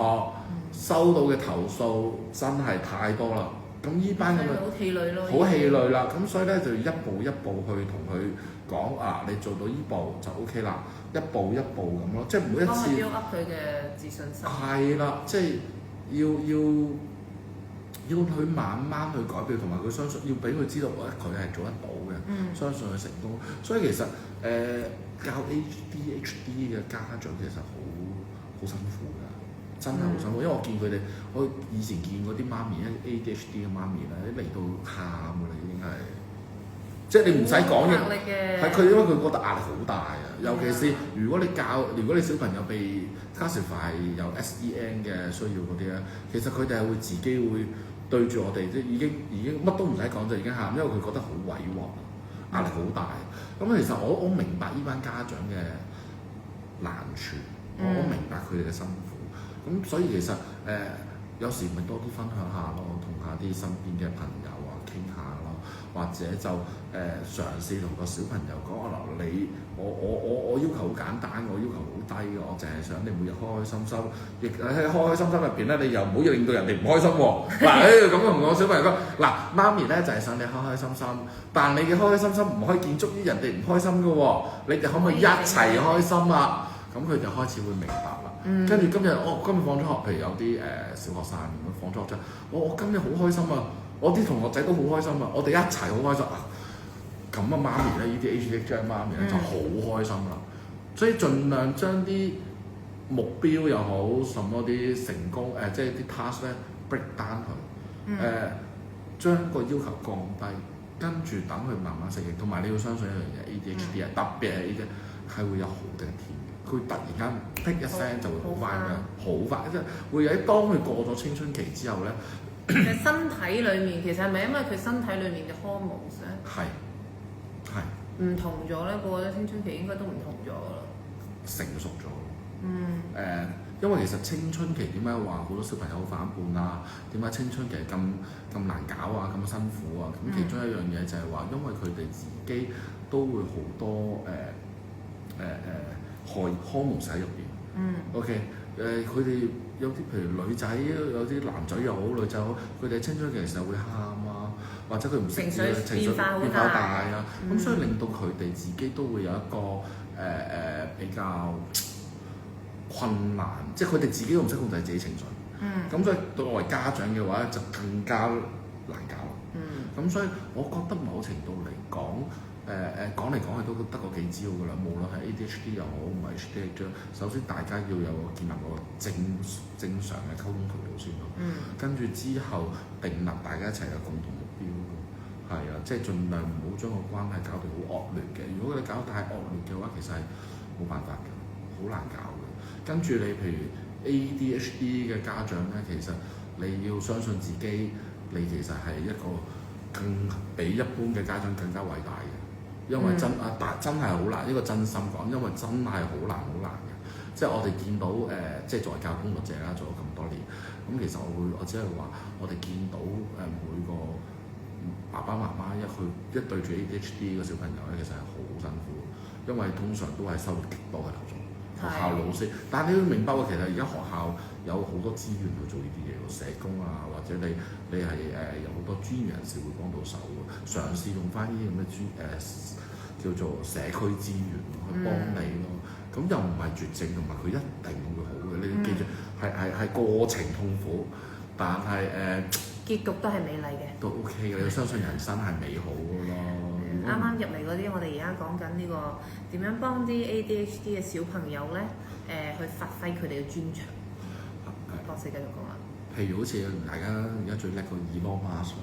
收到嘅投訴真係太多啦。咁呢班咁嘅好氣餒咯，好氣餒啦。咁所以咧就一步一步去同佢講啊，你做到呢步就 OK 啦，一步一步咁咯。即係每一次 build up 佢嘅自信心。係啦，即係要佢慢慢去改變，同埋佢相信，要俾佢知道佢係做得到嘅，相信佢成功。所以其實教 ADHD 嘅家長其實好辛苦㗎。真係好辛苦，因為我見佢哋，我以前見嗰啲媽咪咧 ADHD 嘅媽咪咧，嚟到喊㗎啦，已經係，即係你唔使講嘢，係佢因為佢覺得壓力好大啊，尤其是如果你小朋友被 classify 有 SEN 嘅需要嗰啲咧，其實佢哋係會自己會對住我哋，即係已經乜都唔使講就已經喊，因為佢覺得好委屈，壓力好大。咁其實我明白呢班家長嘅難處，我明白佢哋嘅辛苦。咁所以其實有時咪多啲分享下咯，同下啲身邊嘅朋友啊傾下咯，或者就嘗試同個小朋友講啊嗱，我要求好簡單，我要求好低嘅，我淨係想你每日開開心心，亦喺開開心心入邊咧，你又唔好令到人哋唔開心喎。嗱咁同我小朋友講，嗱媽咪咧就係想你開開心心，但你嘅開開心心唔可以建築於人哋唔開心嘅喎，你哋可唔可以一齊開心啊？咁佢就開始會明白啦。跟住今日放咗學，譬如有啲小學生咁樣放咗學之後，我今日好開心啊！我啲同學仔都好開心啊！我哋一齊好開心啊！咁啊媽咪咧，呢啲 ADHD 媽咪咧就好開心啦。所以盡量將啲目標又好，什麼啲成功即係啲 task 咧 break down 佢，將個要求降低，跟住等佢慢慢適應。同埋你要相信一樣嘢 ，ADHD 啊，特別係 ADHD 係會有好嘅一天。佢突然間剔一聲就會好快㗎，好快即係會喺當佢過咗青春期之後咧，身體裡面其實係咪因為佢身體裡面嘅荷爾蒙咧？係唔同咗咧，過咗青春期應該都唔同咗啦，成熟咗。因為其實青春期點解話好多小朋友好反叛啊？點解青春期咁難搞啊？咁辛苦啊？咁其中一樣嘢就係話，因為佢哋自己都會好多荷爾蒙喺入邊。OK， 佢哋有啲譬如女仔，有啲男仔又好，女仔好，佢哋青春期嘅時候會喊啊，或者佢唔識嘅情緒變化大啊，咁所以令到佢哋自己都會有一個比較困難，即係佢哋自己都唔識控制自己情緒。咁所以作為家長嘅話就更加難搞。咁所以我覺得某程度嚟講，講嚟講去都得嗰幾招㗎啦，無論係 ADHD 又好，唔係 ADHD，首先大家要有建立個正常嘅溝通渠道先咯。跟住之後訂立大家一齊嘅共同目標咯。係啊，即係盡量唔好將個關係搞到好惡劣嘅。如果你搞得太惡劣嘅話，其實係冇辦法嘅，好難搞嘅。跟住你譬如 ADHD 嘅家長咧，其實你要相信自己，你其實係一個比一般嘅家長更加偉大嘅。因為真係好難，呢個真心講，因為真係好難嘅。即係我哋見到即係作為教工作者啦，做咗咁多年，咁其實我只係話，我哋見到每個爸爸媽媽一對住 ADHD 嘅小朋友咧，其實係好辛苦，因為通常都係收到極多嘅投訴。學校老師，但係你要明白喎，其實而家學校有好多資源去做呢啲嘢喎，社工啊，或者你係有好多專業人士會幫到手喎，嘗試用翻呢啲咁嘅叫做社區資源去幫你咯。咁又唔係絕症，同埋佢一定會好嘅。你要記住，係過程痛苦，但係結局都係美麗嘅，都 OK 嘅。你要相信人生係美好嘅咯。啱啱入嚟嗰啲，我哋而家講緊呢個點樣幫啲 ADHD 嘅小朋友咧，去發揮佢哋嘅專長。博士繼續講啦。譬如好似大家而家最叻個 Elon Musk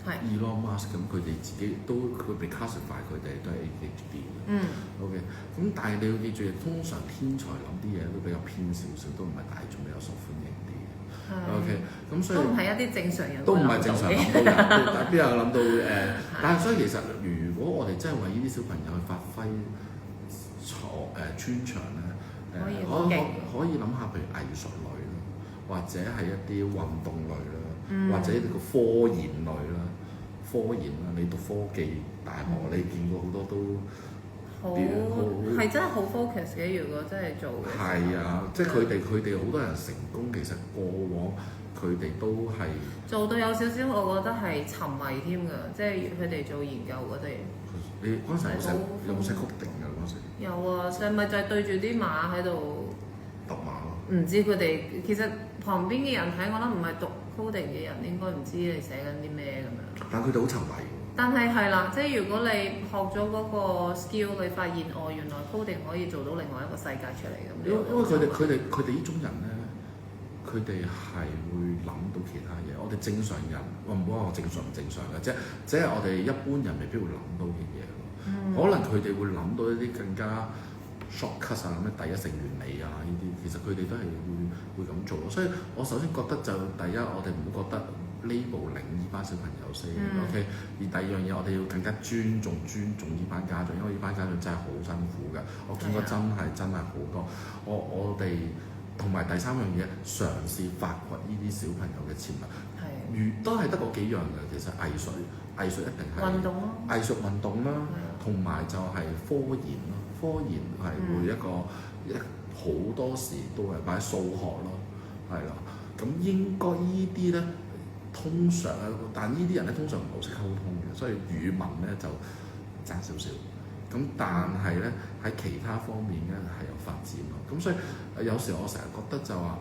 係 Elon Musk 咁，佢哋自己都佢被 classify 佢哋都係 ADHD 嘅。OK，咁但係你要記住，通常天才諗啲嘢都比較偏少少，都唔係大眾比較受歡迎啲嘅。OK，咁所以都唔係一啲正常人，都唔係正常諗到人，邊有諗到但係所以其實如果我哋真係為呢啲小朋友去發揮專長咧，可以諗下，譬如藝術類啦，或者係一啲運動類啦，或者呢個科研類啦，你讀科技大學，你見過好多都係真係好 focus 嘅。如果真係做嘅，係啊，即係佢哋好多人成功，其實過往佢哋都係做到有少少，我覺得係沉迷添㗎，即係佢哋做研究嗰啲。你嗰陣時有冇識曲定㗎嗰陣時？有啊，就咪就係對住啲馬喺度揼馬咯。唔知佢哋其實旁邊嘅人睇，我諗唔係讀 coding 嘅人應該唔知你寫緊啲咩咁樣。但佢哋好沉迷。但係啦，即係如果你學咗嗰個 skill，你發現原來 coding 可以做到另外一個世界出嚟咁。因為佢哋呢種人咧，佢哋係會諗到其他嘢。我哋正常人，我唔好話我正常唔正常嘅，即係我哋一般人未必會諗到嘅嘢咯。可能佢哋會諗到一啲更加 shortcut 啊，咩第一性原理啊呢啲，其實佢哋都係會咁做咯。所以我首先覺得就第一，我哋唔好覺得label 呢班小朋友先 OK。而第二樣嘢，我哋要更加尊重呢班家長，因為呢班家長真係好辛苦嘅。我見過真係好多。我哋同埋第三樣嘢，嘗試發掘呢啲小朋友嘅潛能。都係得嗰幾樣嘅。其實藝術一定係運動咯，藝術運動啦，同埋就係科研咯。科研係會好多時都係擺數學咯，係啦。咁應該呢啲咧，通常但呢啲人咧通常唔好識溝通嘅，所以語文咧就爭少少。咁但係咧喺其他方面咧係有發展咯。咁所以有時我成日覺得就話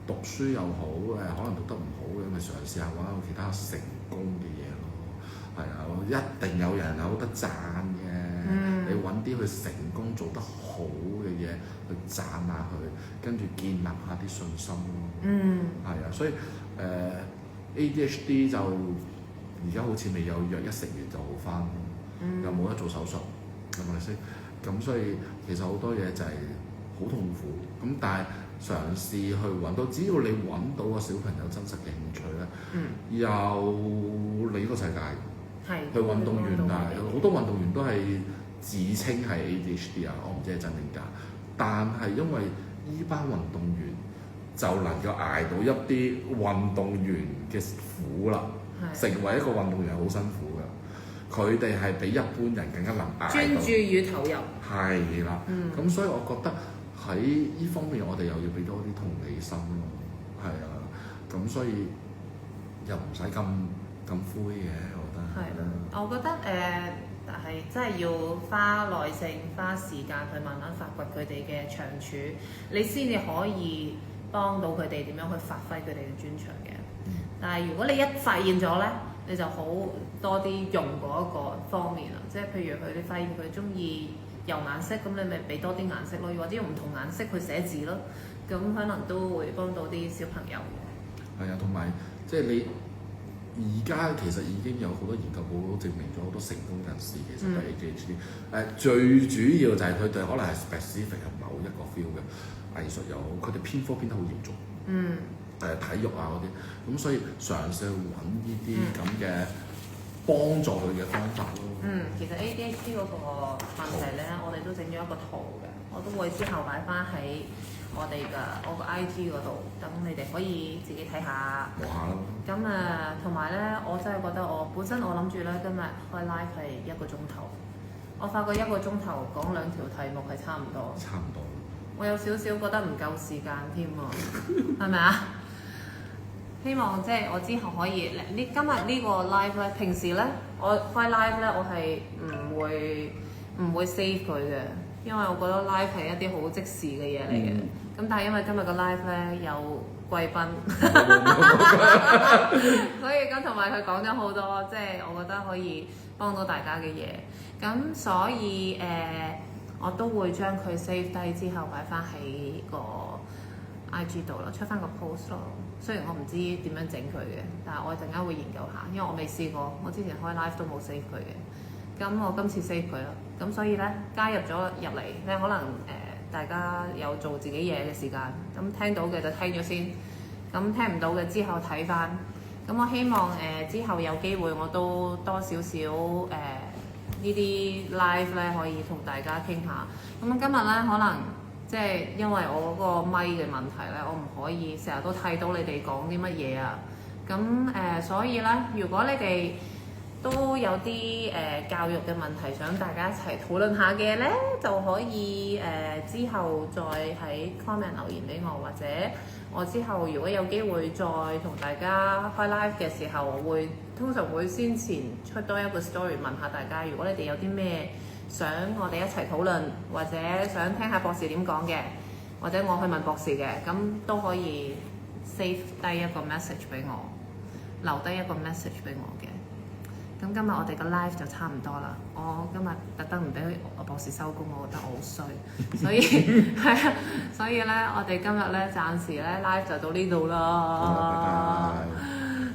讀書又好可能讀得唔好嘅，咪嘗試下揾下其他成功嘅嘢咯。係啊，一定有人有得讚嘅。你揾啲佢成功做得好嘅嘢去讚下佢，跟住建立下啲信心咯。係啊，所以ADHD 就而家好似未有藥，一食完就好翻，又冇得做手術，係咪先？咁所以其實好多嘢就係好痛苦。咁但係嘗試去揾到，只要你揾到個小朋友真實嘅興趣咧，有你個世界。去運動員啊，好多運動員都係自稱係 ADHD 啊，我唔知係真定假。但係因為依班運動員就能夠捱到一啲運動員嘅苦啦，成為一個運動員好辛苦㗎。佢哋係比一般人更加能捱到。專注與投入。係啦，咁所以我覺得喺呢方面我哋又要俾多啲同理心咯。係啊，咁所以又唔使咁灰嘅。係啦，我覺得但係真係要花耐性、花時間去慢慢發掘佢哋嘅長處，你先至可以幫到佢哋點樣去發揮佢哋嘅專長嘅。但係如果你一發現咗咧，你就好多啲用嗰一個方面啦，即係譬如你發現佢中意油顏色，咁你咪俾多啲顏色咯，或者用唔同顏色去寫字咯，咁可能都會幫到啲小朋友嘅。係啊，同埋即係你。而家其實已經有好多研究報告證明咗好多成功人士其實都係 ADHD。最主要就係佢哋可能係 specific 係某一個 feel 嘅藝術又好，佢哋偏科偏得好嚴重。體育啊嗰啲，咁所以嘗試去揾呢啲咁嘅幫助佢嘅方法咯。其實 ADHD 嗰個問題咧，我哋都整咗一個圖嘅，我都會之後擺翻喺我個 IG 嗰度，等你哋可以自己睇下。望下咯。咁同埋咧，我真係覺得我本身我諗住咧，今日開 live 係1個鐘頭，我發覺1個鐘頭講2條題目係差唔多。差唔多。我有少少覺得唔夠時間添喎，係咪啊？希望即係我之後可以，今日呢個 live 咧，平時咧我開 live 咧，我係唔會 save 佢嘅，因為我覺得 live 係一啲好即時嘅嘢嚟嘅。咁但係因為今日個 live 咧有貴賓，所以咁同埋佢講咗好多，即係我覺得可以幫到大家嘅嘢。咁所以我都會將佢 save 低之後擺翻喺個 IG 度咯，出翻個 post 咯。雖然我唔知點樣整佢嘅，但係我陣間會研究下，因為我未試過，我之前開 live 都冇 save 佢嘅。咁我今次 save 佢咯。咁所以咧加入咗入嚟咧，可能大家有做自己嘢嘅時間，咁聽到嘅就聽咗先，咁聽唔到嘅之後睇翻。咁我希望之後有機會我都多少少呢啲 live 咧可以同大家傾下。咁今日咧可能即係因為我嗰個咪嘅問題咧，我唔可以成日都睇到你哋講啲乜嘢啊。咁所以咧，如果你哋都有啲教育嘅問題想大家一齊討論下嘅咧，就可以之後再喺 comment 留言俾我，或者我之後如果有機會再同大家開 live 嘅時候，我會通常會先前出多一個 story 問下大家，如果你哋有啲咩想我哋一齊討論，或者想聽下博士點講嘅，或者我去問博士嘅，咁都可以 save 低一個 message 俾我，留低一個 message 俾我嘅。咁今日我哋個 live 就差唔多啦。我今日特登唔俾我博士收工，我覺得我好衰，所以係啊，所以咧我哋今日咧暫時咧 live 就到呢度啦。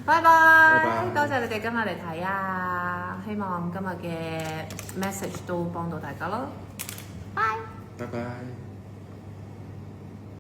拜拜，多謝你哋今日嚟睇啊！希望今日嘅 message 都幫到大家咯。拜拜。